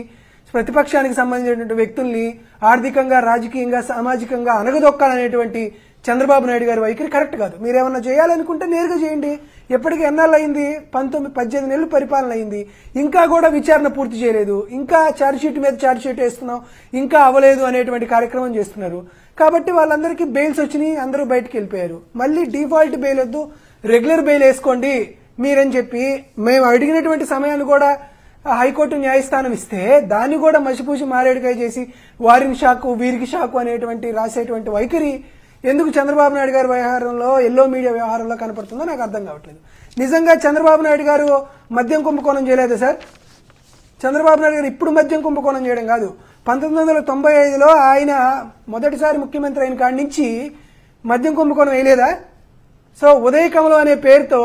ప్రతిపక్షానికి సంబంధించినటువంటి వ్యక్తుల్ని ఆర్థికంగా, రాజకీయంగా, సామాజికంగా అనగదొక్కాలనేటువంటి చంద్రబాబు నాయుడు గారి వైఖరి కరెక్ట్ కాదు. మీరేమన్నా చేయాలనుకుంటే నేరుగా చేయండి. ఎప్పటికీ ఎన్నాళ్ళు అయింది? 18 నెలలు పరిపాలన అయింది. ఇంకా కూడా విచారణ పూర్తి చేయలేదు. ఇంకా ఛార్జ్షీట్ మీద ఛార్జ్షీట్ వేస్తున్నాం, ఇంకా అవ్వలేదు అనేటువంటి కార్యక్రమం చేస్తున్నారు. కాబట్టి వాళ్ళందరికీ బెయిల్స్ వచ్చినాయి, అందరూ బయటకు వెళ్ళిపోయారు. మళ్ళీ డిఫాల్ట్ బెయిల్ వద్దు, రెగ్యులర్ బెయిల్ వేసుకోండి మీరని చెప్పి మేము అడిగినటువంటి సమయాన్ని కూడా హైకోర్టు న్యాయస్థానం ఇస్తే దాన్ని కూడా మసిపూసి మారేడుకాయ చేసి వారిని షాకు వీరికి షాకు అనేటువంటి రాసేటువంటి వైఖరి ఎందుకు చంద్రబాబు నాయుడు గారి వ్యవహారంలో, ఎల్లో మీడియా వ్యవహారంలో కనపడుతుందో నాకు అర్థం కావట్లేదు. నిజంగా చంద్రబాబు నాయుడు గారు మద్యం కుంభకోణం చేయలేదా సార్? చంద్రబాబు నాయుడు గారు ఇప్పుడు మద్యం కుంభకోణం చేయడం కాదు, 1995లో ఆయన మొదటిసారి ముఖ్యమంత్రి అయిన కాడి నుంచి మద్యం కుంభకోణం వేయలేదా? సో ఉదయకమలం అనే పేరుతో,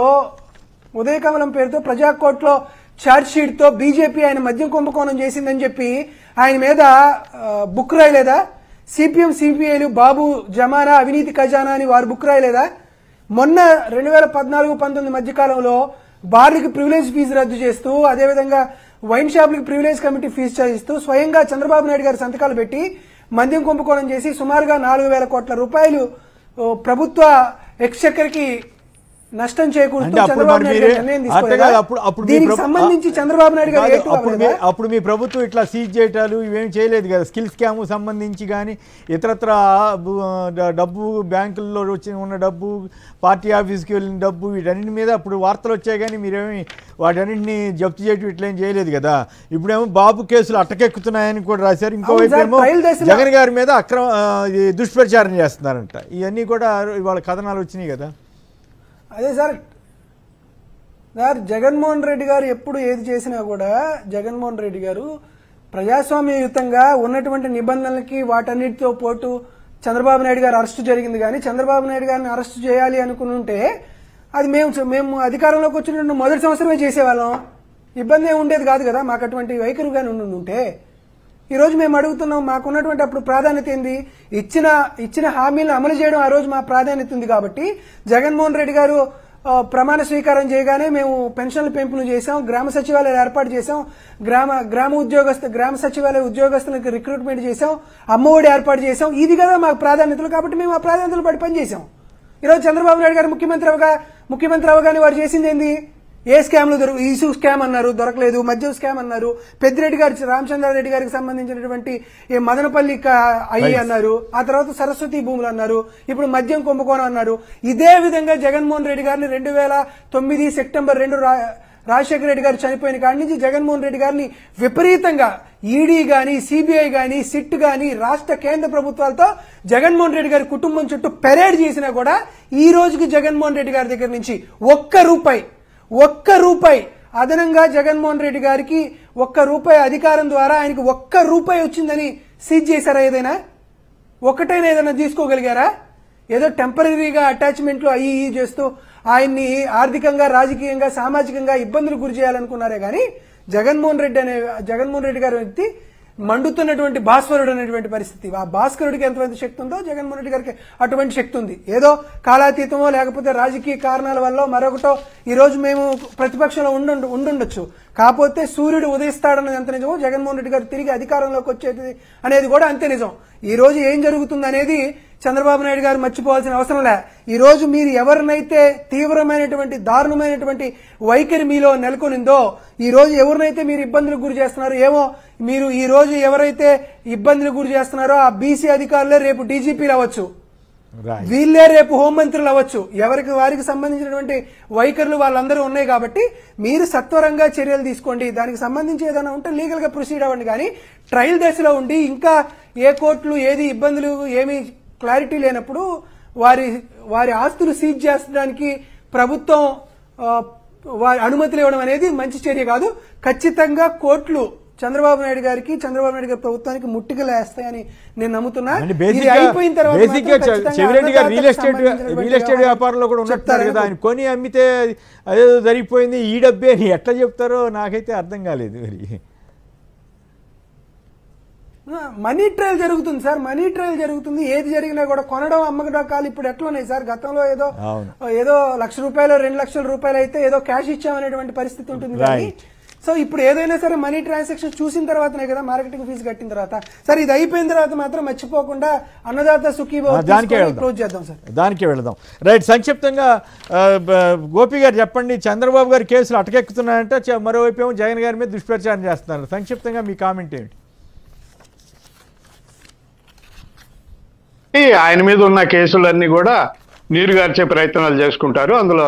ఉదయకమలం పేరుతో ప్రజాకోర్టులో ఛార్జ్షీట్ తో బీజేపీ ఆయన మద్యం కుంభకోణం చేసిందని చెప్పి ఆయన మీద బుక్ రాయలేదా? సిపిఎం సిపిఐలు బాబు జమానా అవినీతి ఖజానా అని వారు బుక్ రాయలేదా? మొన్న 2014-19 మధ్యకాలంలో బార్లకి ప్రివిలేజ్ ఫీజు రద్దు చేస్తూ, అదేవిధంగా వైన్ షాపులకి ప్రివిలేజ్ కమిటీ ఫీజు చేయిస్తూ స్వయంగా చంద్రబాబు నాయుడు గారి సంతకాలు పెట్టి మద్యం కుంభకోణం చేసి సుమారుగా 4,000 కోట్ల రూపాయలు ప్రభుత్వ ఎక్స్చెక్కర్ కి నష్టం చేకూరుతూ చంద్రబాబు నాయుడు గారు నిర్ణయం తీసుకోలేదు. దీనికి సంబంధించి చంద్రబాబు నాయుడు గారు అప్పుడు మీ ప్రభుత్వం ఇట్లా సీజ్ చేయటాలు ఇవేమి చేయలేదు కదా? స్కిల్ స్కామ్ సంబంధించి కానీ ఇతరత్ర డబ్బు బ్యాంకుల్లో ఉన్న డబ్బు, పార్టీ ఆఫీస్కి వెళ్ళిన డబ్బు, వీటన్నింటి మీద అప్పుడు వార్తలు వచ్చాయి కానీ మీరేమి వాటన్నింటినీ జప్తు చేయటం ఇట్లా ఏం చేయలేదు కదా? ఇప్పుడేమో బాబు కేసులు అట్టకెక్కుతున్నాయని కూడా రాశారు. ఇంకోవైపు ఏమో జగన్ గారి మీద దుష్ప్రచారం చేస్తున్నారంట. ఇవన్నీ కూడా ఇవాళ కథనాలు వచ్చినాయి కదా. అదే సార్, జగన్మోహన్ రెడ్డి గారు ఎప్పుడు ఏది చేసినా కూడా జగన్మోహన్ రెడ్డి గారు ప్రజాస్వామ్యయుతంగా ఉన్నటువంటి నిబంధనలకి వాటన్నిటితో పోటు చంద్రబాబు నాయుడు గారు అరెస్టు జరిగింది. కానీ చంద్రబాబు నాయుడు గారిని అరెస్టు చేయాలి అనుకుంటే అది మేము అధికారంలోకి వచ్చిన మొదటి సంవత్సరమే చేసేవాళ్ళం, ఇబ్బంది ఏమి ఉండేది కాదు కదా. మాకు అటువంటి వైఖరి కానీ ఉంటే ఈరోజు మేము అడుగుతున్నాం, మాకున్నటువంటి అప్పుడు ప్రాధాన్యత ఏంది? ఇచ్చిన హామీలను అమలు చేయడం ఆ రోజు మా ప్రాధాన్యత ఉంది. కాబట్టి జగన్మోహన్ రెడ్డి గారు ప్రమాణ స్వీకారం చేయగానే మేము పెన్షన్ల పెంపును చేశాం, గ్రామ సచివాలయాలు ఏర్పాటు చేశాం, గ్రామ సచివాలయ ఉద్యోగస్తులకు రిక్రూట్మెంట్ చేశాం, అమ్మఒడి ఏర్పాటు చేశాం. ఇది కదా మాకు ప్రాధాన్యతలు. కాబట్టి మేము ఆ ప్రాధాన్యతలు పడి పనిచేశాం. ఈరోజు చంద్రబాబు నాయుడు గారు ముఖ్యమంత్రి అవగానే వారు చేసింది ఏంది? ఏ స్కామ్లు ఇసు స్కామ్ అన్నారు, దొరకలేదు. మద్యం స్కామ్ అన్నారు. పెద్దిరెడ్డి గారి రామచంద్రారెడ్డి గారికి సంబంధించినటువంటి మదనపల్లి అయ్యి అన్నారు. ఆ తర్వాత సరస్వతి భూములు అన్నారు. ఇప్పుడు మద్యం కుంభకోణం అన్నారు. ఇదే విధంగా జగన్మోహన్ రెడ్డి గారిని 2009 సెప్టెంబర్ 2 రాజశేఖర రెడ్డి గారు చనిపోయిన కాడి నుంచి జగన్మోహన్ రెడ్డి గారిని విపరీతంగా ఈడీ గాని, సిబిఐ గాని, సిట్ గాని, రాష్ట్ర కేంద్ర ప్రభుత్వాలతో జగన్మోహన్ రెడ్డి గారి కుటుంబం చుట్టూ పెరేడ్ చేసినా కూడా ఈ రోజుకి జగన్మోహన్ రెడ్డి గారి దగ్గర నుంచి ఒక్క రూపాయి అదనంగా జగన్మోహన్ రెడ్డి గారికి ₹1 అధికారం ద్వారా ఆయనకి ₹1 వచ్చిందని సీజ్ చేశారా? ఏదైనా తీసుకోగలిగారా? ఏదో టెంపరీగా అటాచ్మెంట్లు అయ్యి చేస్తూ ఆయన్ని ఆర్థికంగా, రాజకీయంగా, సామాజికంగా ఇబ్బందులు గురి చేయాలనుకున్నారే గానీ జగన్మోహన్ రెడ్డి గారి వ్యక్తి మండుతున్నటువంటి భాస్వరుడు అనేటువంటి పరిస్థితి. ఆ భాస్కరుడికి ఎంతమంది శక్తి ఉందో జగన్మోహన్ రెడ్డి గారికి అటువంటి శక్తి ఉంది. ఏదో కాలాతీతమో లేకపోతే రాజకీయ కారణాల వల్ల మరొకటో ఈ రోజు మేము ప్రతిపక్షంలో ఉండుండొచ్చు. కాకపోతే సూర్యుడు ఉదయిస్తాడన్నది ఎంత నిజమో జగన్మోహన్ రెడ్డి గారు తిరిగి అధికారంలోకి వచ్చేది అనేది కూడా అంతే నిజం. ఈ రోజు ఏం జరుగుతుంది అనేది చంద్రబాబు నాయుడు గారు మర్చిపోవాల్సిన అవసరం లే. ఈ రోజు మీరు ఎవరినైతే తీవ్రమైనటువంటి, దారుణమైనటువంటి వైఖరి మీలో నెలకొనిందో, ఈ రోజు ఎవరినైతే మీరు ఇబ్బందులకు గురి చేస్తున్నారో, ఏమో మీరు ఈ రోజు ఎవరైతే ఇబ్బందులకు గురి చేస్తున్నారో ఆ బీసీ అధికారులే రేపు డీజీపీలు అవ్వచ్చు, వీళ్ళే రేపు హోంమంత్రులు అవ్వచ్చు. వారికి సంబంధించినటువంటి వైఖరులు వాళ్ళందరూ ఉన్నాయి. కాబట్టి మీరు సత్వరంగా చర్యలు తీసుకోండి. దానికి సంబంధించి ఏదైనా ఉంటే లీగల్ గా ప్రొసీడ్ అవ్వండి. కానీ ట్రయల్ దశలో ఉండి ఇంకా ఏ కోర్టులు ఏది ఇబ్బందులు ఏమి క్లారిటీ లేనప్పుడు వారి ఆస్తులు సీజ్ చేసడానికి ప్రభుత్వం వారి అనుమతులు ఇవ్వడం అనేది మంచి చర్య కాదు. ఖచ్చితంగా కోర్టులు చంద్రబాబు నాయుడు గారికి, చంద్రబాబు నాయుడు గారి ప్రభుత్వానికి ముట్టికలు వేస్తాయని నేను నమ్ముతున్నా. అయిపోయిన తర్వాత రియల్ ఎస్టేట్ వ్యాపారంలో కూడా ఉంటారు కదా, ఆయన కొని అమ్మితే అదేదో జరిగిపోయింది ఈ డబ్బే అని ఎట్లా చెప్తారో నాకైతే అర్థం కాలేదు. మరి మనీ ట్రయల్ జరుగుతుంది సార్, మనీ ట్రయల్ జరుగుతుంది. ఏది జరిగినా కూడా కొనడం, అమ్మకడాలు ఇప్పుడు ఎట్లున్నాయి సార్? గతంలో ఏదో ₹1,00,000 ₹2 లక్షల అయితే ఏదో క్యాష్ ఇచ్చామనేటువంటి పరిస్థితి ఉంటుంది. కానీ సో ఇప్పుడు ఏదైనా సరే మనీ ట్రాన్సాక్షన్ చూసిన తర్వాతనే కదా మార్కెటింగ్ ఫీజు కట్టిన తర్వాత. సరే ఇది అయిపోయిన తర్వాత మాత్రం మర్చిపోకుండా అన్నదాత సుఖీభవ క్లోజ్ చేద్దాం సార్. దానికే వెళదాం. రైట్, సంక్షిప్తంగా గోపి గారు చెప్పండి, చంద్రబాబు గారి కేసులు అటకెక్కుతున్నాయంటే మరోవైపు ఏమో జగన్ గారి మీద దుష్ప్రచారం చేస్తున్నారు. సంక్షిప్తంగా మీ కామెంట్ ఏమిటి? ఆయన మీద ఉన్న కేసులన్నీ కూడా నీరుగార్చే ప్రయత్నాలు చేసుకుంటారు, అందులో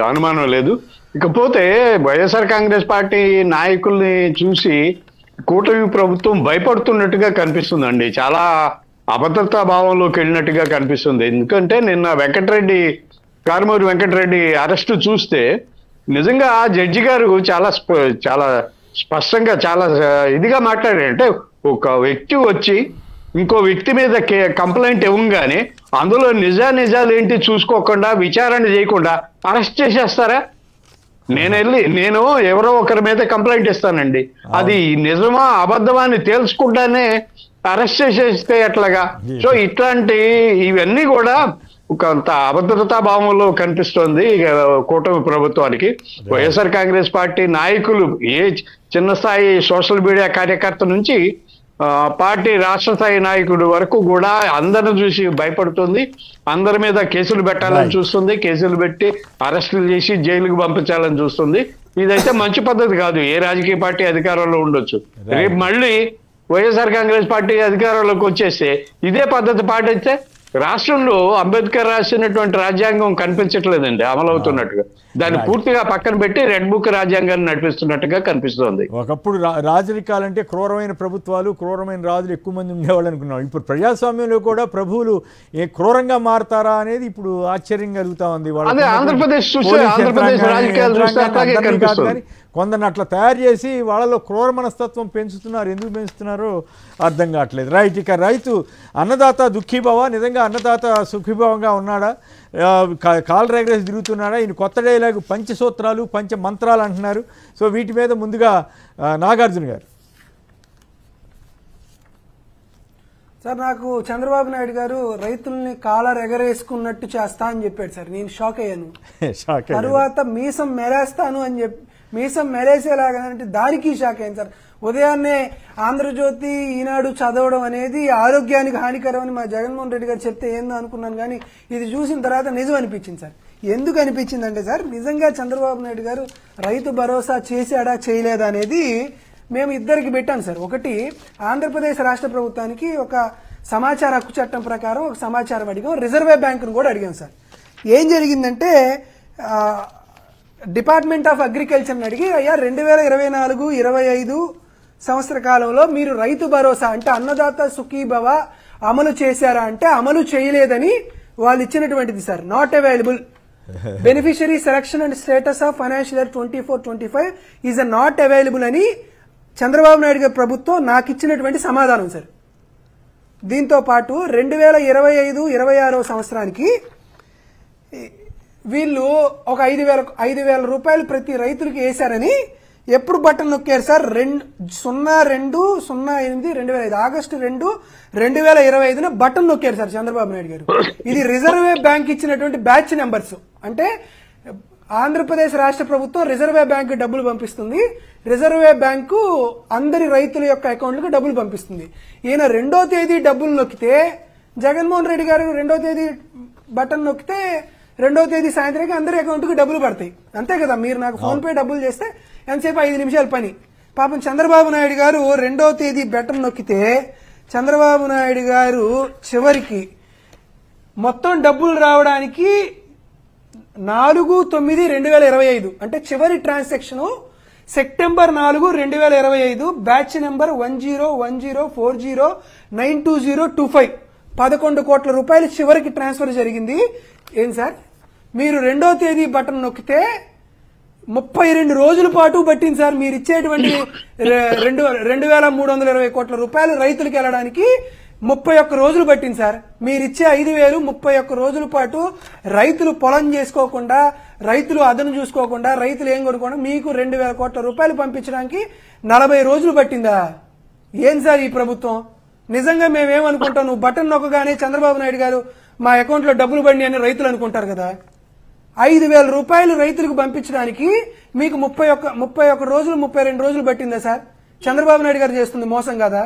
అనుమానం లేదు. ఇకపోతే వైఎస్ఆర్ కాంగ్రెస్ పార్టీ నాయకుల్ని చూసి కూటమి ప్రభుత్వం భయపడుతున్నట్టుగా కనిపిస్తుందండి. చాలా అభద్రతా భావంలోకి వెళ్ళినట్టుగా కనిపిస్తుంది. ఎందుకంటే నిన్న కారుమూరి వెంకటరెడ్డి అరెస్టు చూస్తే నిజంగా జడ్జి గారు చాలా స్పష్టంగా చాలా ఇదిగా మాట్లాడారు. అంటే ఒక వ్యక్తి వచ్చి ఇంకో వ్యక్తి మీద కంప్లైంట్ ఇవ్వగానే అందులో నిజాలు ఏంటి చూసుకోకుండా విచారణ చేయకుండా అరెస్ట్ చేసేస్తారా? నేను ఎవరో ఒకరి మీద కంప్లైంట్ ఇస్తానండి, అది నిజమా అబద్ధమా అని తెలుసుకుంటానే అరెస్ట్ చేసేస్తే ఎట్లాగా? సో ఇవన్నీ కూడా కొంత అభద్రతా భావంలో కనిపిస్తోంది కూటమి ప్రభుత్వానికి. వైఎస్ఆర్ కాంగ్రెస్ పార్టీ నాయకులు చిన్న స్థాయి సోషల్ మీడియా కార్యకర్త నుంచి పార్టీ రాష్ట్ర స్థాయి నాయకుడు వరకు కూడా అందరిని చూసి భయపడుతుంది. అందరి మీద కేసులు పెట్టాలని చూస్తుంది, కేసులు పెట్టి అరెస్టులు చేసి జైలుకు పంపించాలని చూస్తుంది. ఇదైతే మంచి పద్ధతి కాదు. ఏ రాజకీయ పార్టీ అధికారంలో ఉండొచ్చు, రేపు మళ్ళీ వైఎస్ఆర్ కాంగ్రెస్ పార్టీ అధికారంలోకి వచ్చేస్తే ఇదే పద్ధతి పాటిస్తే రాష్ట్రంలో అంబేద్కర్ రాసినటువంటి రాజ్యాంగం కనిపించట్లేదండి అమలవుతున్నట్టుగా. దాన్ని పూర్తిగా పక్కన పెట్టి రెడ్ బుక్ రాజ్యాంగాన్ని నడిపిస్తున్నట్టుగా కనిపిస్తోంది. ఒకప్పుడు రాజరికాలంటే క్రూరమైన ప్రభుత్వాలు, క్రూరమైన రాజులు ఎక్కువ మంది ఉండేవాళ్ళు అనుకున్నాం. ఇప్పుడు ప్రజాస్వామ్యంలో కూడా ప్రభువులు క్రూరంగా మారతారా అనేది ఇప్పుడు ఆశ్చర్యం కలుగుతా ఉంది. ఆంధ్రప్రదేశ్ కొందరిని అట్లా తయారు చేసి వాళ్ళలో క్రూర మనస్తత్వం పెంచుతున్నారు. ఎందుకు పెంచుతున్నారో అర్థం కావట్లేదు. రైట్, ఇక రైతు అన్నదాత దుఃఖీభవ, నిజంగా అన్నదాత సుఖీభావంగా ఉన్నాడా, కాల్ రేగరేసి తిరుగుతున్నాడా? ఈయన కొత్త డైలాగు పంచసూత్రాలు పంచ మంత్రాలు అంటున్నారు. సో వీటి మీద ముందుగా నాగార్జున గారు. సార్, నాకు చంద్రబాబు నాయుడు గారు రైతుల్ని కాలర్ ఎగరేసుకున్నట్టు చేస్తా అని చెప్పాడు సార్. నేను షాక్ అయ్యాను. తరువాత మీసం మెరేస్తాను అని చెప్పి మీసం మెరేసేలాగా అంటే దానికి షాక్ అయ్యాను సార్. ఉదయాన్నే ఆంధ్రజ్యోతి, ఈనాడు చదవడం అనేది ఆరోగ్యానికి హానికరం అని మా జగన్మోహన్ రెడ్డి గారు చెప్తే ఏందో అనుకున్నాను, కానీ ఇది చూసిన తర్వాత నిజం అనిపించింది సార్. ఎందుకు అనిపించిందంటే సార్, నిజంగా చంద్రబాబు నాయుడు గారు రైతు భరోసా చేశాడా చేయలేదా అనేది మేము ఇద్దరికి పెట్టాం సార్. ఒకటి, ఆంధ్రప్రదేశ్ రాష్ట్ర ప్రభుత్వానికి ఒక సమాచార హక్కు చట్టం ప్రకారం ఒక సమాచారం అడిగాం, రిజర్వ్ బ్యాంకును కూడా అడిగాం సార్. ఏం జరిగిందంటే డిపార్ట్మెంట్ ఆఫ్ అగ్రికల్చర్ని అడిగి, అయ్యా 2024-25 సంవత్సర కాలంలో మీరు రైతు భరోసా అంటే అన్నదాత సుఖీభవ అమలు చేశారా అంటే అమలు చేయలేదని వాళ్ళు ఇచ్చినటువంటిది sir. Not available. Beneficiary selection and status of financial year 24-25 is not available అని చంద్రబాబు నాయుడు గారి ప్రభుత్వం నాకు ఇచ్చినటువంటి సమాధానం సార్. దీంతో పాటు 2025-26 సంవత్సరానికి వీళ్ళు ఒక 5,000 రూపాయలు ప్రతి రైతులకి వేశారని ఎప్పుడు బటన్ నొక్కారు సార్? 02/08/2005 ఆగస్టు 2, 2025 బటన్ నొక్కారు సార్ చంద్రబాబు నాయుడు గారు. ఇది రిజర్వ్ బ్యాంక్ ఇచ్చినటువంటి బ్యాచ్ నెంబర్స్. అంటే ఆంధ్రప్రదేశ్ రాష్ట్ర ప్రభుత్వం రిజర్వ్ బ్యాంక్ డబ్బులు పంపిస్తుంది, రిజర్వ్ బ్యాంకు అందరి రైతుల యొక్క అకౌంట్లకు డబ్బులు పంపిస్తుంది. ఈయన 2వ తేదీ డబ్బులు నొక్కితే, జగన్మోహన్ రెడ్డి గారు 2వ తేదీ బటన్ నొక్కితే 2వ తేదీ సాయంత్రానికి అందరి అకౌంట్కి డబ్బులు పడతాయి. అంతే కదా, మీరు నాకు ఫోన్ పే డబ్బులు చేస్తే ఎంతసేపు 5 నిమిషాల పని. పాపం చంద్రబాబు నాయుడు గారు 2వ తేదీ బటన్ నొక్కితే చంద్రబాబు నాయుడు గారు చివరికి మొత్తం డబ్బులు రావడానికి 4/9/2025 అంటే చివరి ట్రాన్సాక్షన్ సెప్టెంబర్ 4, 2025 బ్యాచ్ నెంబర్ 101040922025 11 కోట్ల రూపాయలు చివరికి ట్రాన్స్ఫర్ జరిగింది. ఏం సార్, మీరు 2వ తేదీ బటన్ నొక్కితే 32 రోజుల పాటు పట్టింది సార్. మీరు ఇచ్చేటువంటి 2,320 కోట్ల రూపాయలు రైతులకు వెళ్ళడానికి 31 రోజులు పట్టింది సార్. మీరిచ్చే 5,000 31 రోజుల పాటు రైతులు పొలం చేసుకోకుండా, రైతులు అదను చూసుకోకుండా, రైతులు ఏం కొనుక్కోకుండా మీకు 2,000 కోట్ల రూపాయలు పంపించడానికి 40 రోజులు పట్టిందా? ఏం సార్ ఈ ప్రభుత్వం? నిజంగా మేమేమనుకుంటాం, నువ్వు బటన్ నొక్కగానే చంద్రబాబు నాయుడు గారు మా అకౌంట్ లో డబ్బులు పడి అని రైతులు అనుకుంటారు కదా. 5,000 రూపాయలు రైతులకు పంపించడానికి మీకు 31 రోజులు 32 రోజులు పట్టిందా సార్? చంద్రబాబు నాయుడు గారు చేస్తుంది మోసం కదా?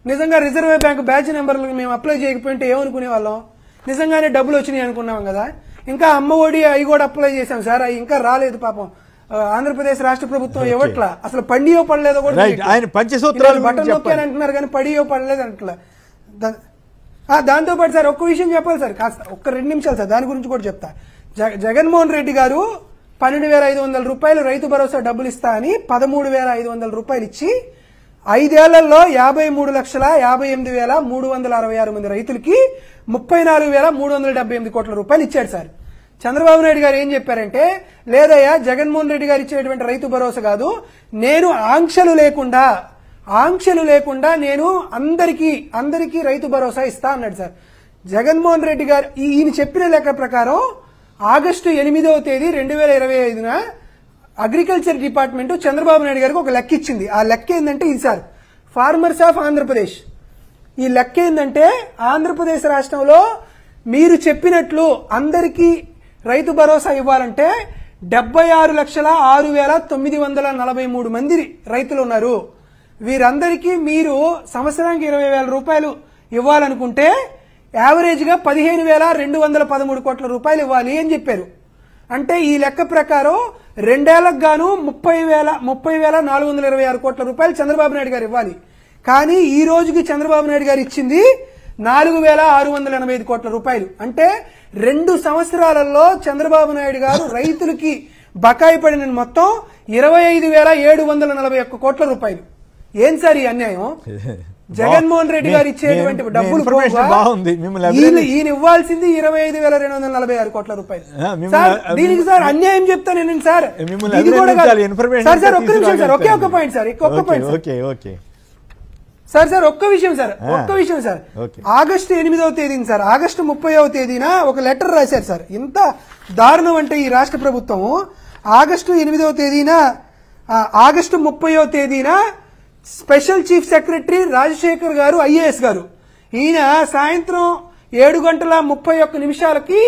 నిజంగా రిజర్వ్ బ్యాంక్ బ్యాచ్ నెంబర్లకు మేము అప్లై చేయకపోయింటే ఏమనుకునే వాళ్ళం? నిజంగానే డబ్బులు వచ్చినాయి అనుకున్నాం కదా. ఇంకా అమ్మ ఒడి అవి కూడా అప్లై చేశాం సార్, అవి ఇంకా రాలేదు పాపం. ఆంధ్రప్రదేశ్ రాష్ట్ర ప్రభుత్వం ఇవ్వట్లా, అసలు పడియో పడలేదో కూడా బటన్ నొక్కాను అంటున్నారు కానీ పడియో పడలేదు అంటలా. దాంతో పాటు సార్ ఒక్క విషయం చెప్పాలి సార్, కాస్త ఒక్క 2 నిమిషాలు సార్, దాని గురించి కూడా చెప్తా. జగన్మోహన్ రెడ్డి గారు 12,500 రూపాయలు రైతు భరోసా డబ్బులు ఇస్తా అని 13,500 రూపాయలు ఇచ్చి 5 ఏళ్లలో 53,58,366 మంది రైతులకి 34,378 కోట్ల రూపాయలు ఇచ్చాడు సార్. చంద్రబాబు నాయుడు గారు ఏం చెప్పారంటే, లేదయ్యా జగన్మోహన్ రెడ్డి గారు ఇచ్చేటువంటి రైతు భరోసా కాదు, నేను ఆంక్షలు లేకుండా నేను అందరికీ రైతు భరోసా ఇస్తా అన్నాడు సార్. జగన్మోహన్ రెడ్డి గారు ఈయన చెప్పిన లెక్క ప్రకారం ఆగస్టు 8వ తేదీ 2025 అగ్రికల్చర్ డిపార్ట్మెంట్ చంద్రబాబు నాయుడు గారికి ఒక లెక్క ఇచ్చింది. ఆ లెక్క ఏంటంటే ఇది సార్, ఫార్మర్స్ ఆఫ్ ఆంధ్రప్రదేశ్. ఈ లెక్క ఏంటంటే ఆంధ్రప్రదేశ్ రాష్ట్రంలో మీరు చెప్పినట్లు అందరికీ రైతు భరోసా ఇవ్వాలంటే 76,06,943 మంది రైతులు ఉన్నారు. వీరందరికీ మీరు సంవత్సరానికి 20,000 రూపాయలు ఇవ్వాలనుకుంటే యావరేజ్ గా 15,213 కోట్ల రూపాయలు ఇవ్వాలి అని చెప్పారు. అంటే ఈ లెక్క ప్రకారం 2 ఏళ్లకు గాను 30,426 కోట్ల రూపాయలు చంద్రబాబు నాయుడు గారు ఇవ్వాలి. కానీ ఈ రోజుకి చంద్రబాబు నాయుడు గారు ఇచ్చింది 4,685 కోట్ల రూపాయలు. అంటే 2 సంవత్సరాలలో చంద్రబాబు నాయుడు గారు రైతులకి బకాయి పడిన మొత్తం 25,741 కోట్ల రూపాయలు. ఏం సార్ ఈ అన్యాయం? జగన్మోహన్ రెడ్డి గారు ఇచ్చేటువంటి డబ్బులు ఈయన ఇవ్వాల్సింది 25,246 కోట్ల రూపాయలు. సార్ దీనికి సార్ అన్యాయం చెప్తాను సార్. ఇది కూడా సార్ ఒక్క నిమిషం సార్, ఒకే ఒక్క పాయింట్ సార్, ఒక్క పాయింట్ సార్ ఒక్క విషయం సార్. ఆగస్టు 8వ తేదీన సార్, ఆగస్టు 30వ తేదీన ఒక లెటర్ రాశారు సార్. ఇంత దారుణం అంటే ఈ రాష్ట్ర ప్రభుత్వం ఆగస్టు 8వ తేదీన ఆగస్టు 30వ తేదీన స్పెషల్ చీఫ్ సెక్రటరీ రాజశేఖర్ గారు ఐఏఎస్ గారు ఈయన సాయంత్రం 7:31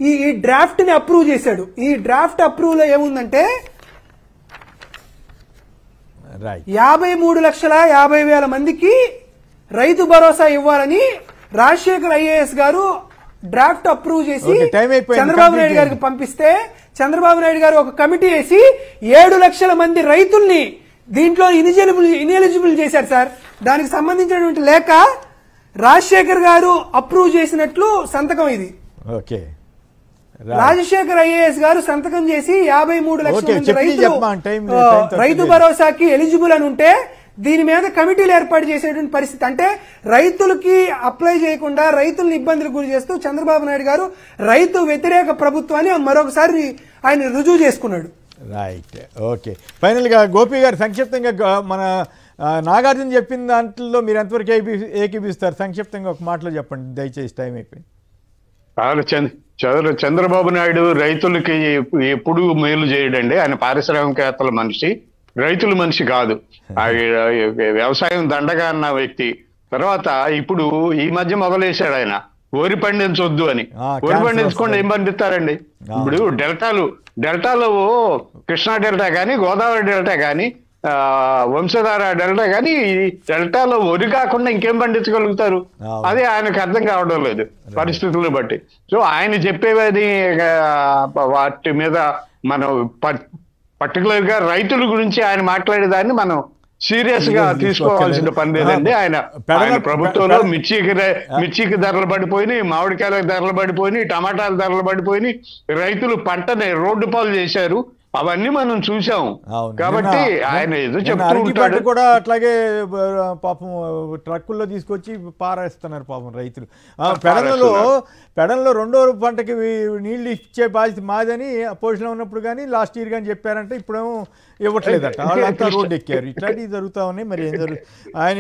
ఈ డ్రాఫ్ట్ ని అప్రూవ్ చేశాడు. ఈ డ్రాఫ్ట్ అప్రూవ్ లో ఏముందంటే 53,50,000 మందికి రైతు భరోసా ఇవ్వాలని రాజశేఖర్ ఐఏఎస్ గారు డ్రాఫ్ట్ అప్రూవ్ చేసి చంద్రబాబు నాయుడు గారికి పంపిస్తే చంద్రబాబు నాయుడు గారు ఒక కమిటీ వేసి 7 లక్షల మంది రైతుల్ని దీంట్లో ఇన్ఎలిజిబుల్ చేశారు సార్. దానికి సంబంధించినటువంటి లేఖ రాజశేఖర్ గారు అప్రూవ్ చేసినట్లు సంతకం ఇది. రాజశేఖర్ ఐఏఎస్ గారు సంతకం చేసి 53 లక్షల మంది రైతు భరోసాకి ఎలిజిబుల్ అని ఉంటే దీని మీద కమిటీలు ఏర్పాటు చేసేటువంటి పరిస్థితి. అంటే రైతులకి అప్లై చేయకుండా రైతులను ఇబ్బందులకు గురి చేస్తూ చంద్రబాబు నాయుడు గారు రైతు వ్యతిరేక ప్రభుత్వాన్ని మరొకసారి ఆయన రుజువు చేసుకున్నాడు. Right, okay. ఫైనల్గా గోపి గారు సంక్షిప్తంగా మన నాగార్జున చెప్పిన దాంట్లో మీరు ఎంతవరకు ఏకీపిస్తారు? సంక్షిప్తంగా ఒక మాటలో చెప్పండి దయచేసి, టైం అయిపోయింది. చంద్రబాబు నాయుడు రైతులకి ఎప్పుడు మేలు చేయడండి. ఆయన పారిశ్రామికవేత్తల మనిషి, రైతుల మనిషి కాదు. వ్యవసాయం దండగా అన్న వ్యక్తి. తర్వాత ఇప్పుడు ఈ మధ్య మొదలేశాడు ఆయన వరి పండించొద్దు అని. వరి పండించుకోండి, ఏం పండిస్తారండి? ఇప్పుడు డెల్టాలో కృష్ణా డెల్టా కానీ, గోదావరి డెల్టా కానీ, వంశధార డెల్టా కానీ, డెల్టాలో వరి కాకుండా ఇంకేం పండించగలుగుతారు? అదే ఆయనకు అర్థం కావడం లేదు పరిస్థితులను బట్టి. సో ఆయన చెప్పేది వాటి మీద మనం పర్టికులర్ గా రైతుల గురించి ఆయన మాట్లాడేదాన్ని మనం సీరియస్ గా తీసుకోవాల్సిన పని లేదండి. ఆయన ప్రభుత్వంలో మిర్చికి ధరలు పడిపోయినాయి, మామిడికాయలకు ధరలు పడిపోయినాయి, టమాటాల ధరలు పడిపోయినాయి, రైతులు పంటని రోడ్డు పాలు చేశారు. అవన్నీ మనం చూసాం. కాబట్టి ఆయన ఏదో చెప్తూ కూడా అట్లాగే పాపం ట్రక్కుల్లో తీసుకొచ్చి పారేస్తున్నారు పాపం రైతులు. పెడల్లో 2వ పంటకి నీళ్లు ఇచ్చే బాధ్యత మాదని అపోజిషన్ ఉన్నప్పుడు కానీ లాస్ట్ ఇయర్ కానీ చెప్పారంటే ఇప్పుడేమో ఇవ్వట్లేదట. వాళ్ళంతా రోడ్డు ఎక్కారు. ఇట్లాంటివి జరుగుతా ఉన్నాయి. మరి ఏం జరుగుతుంది? ఆయన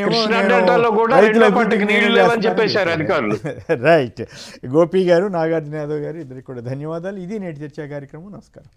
రైట్. గోపి గారు, నాగార్జున యాదవ్ గారు ఇద్దరికి కూడా ధన్యవాదాలు. ఇది నేటి చర్చా కార్యక్రమం. నమస్కారం.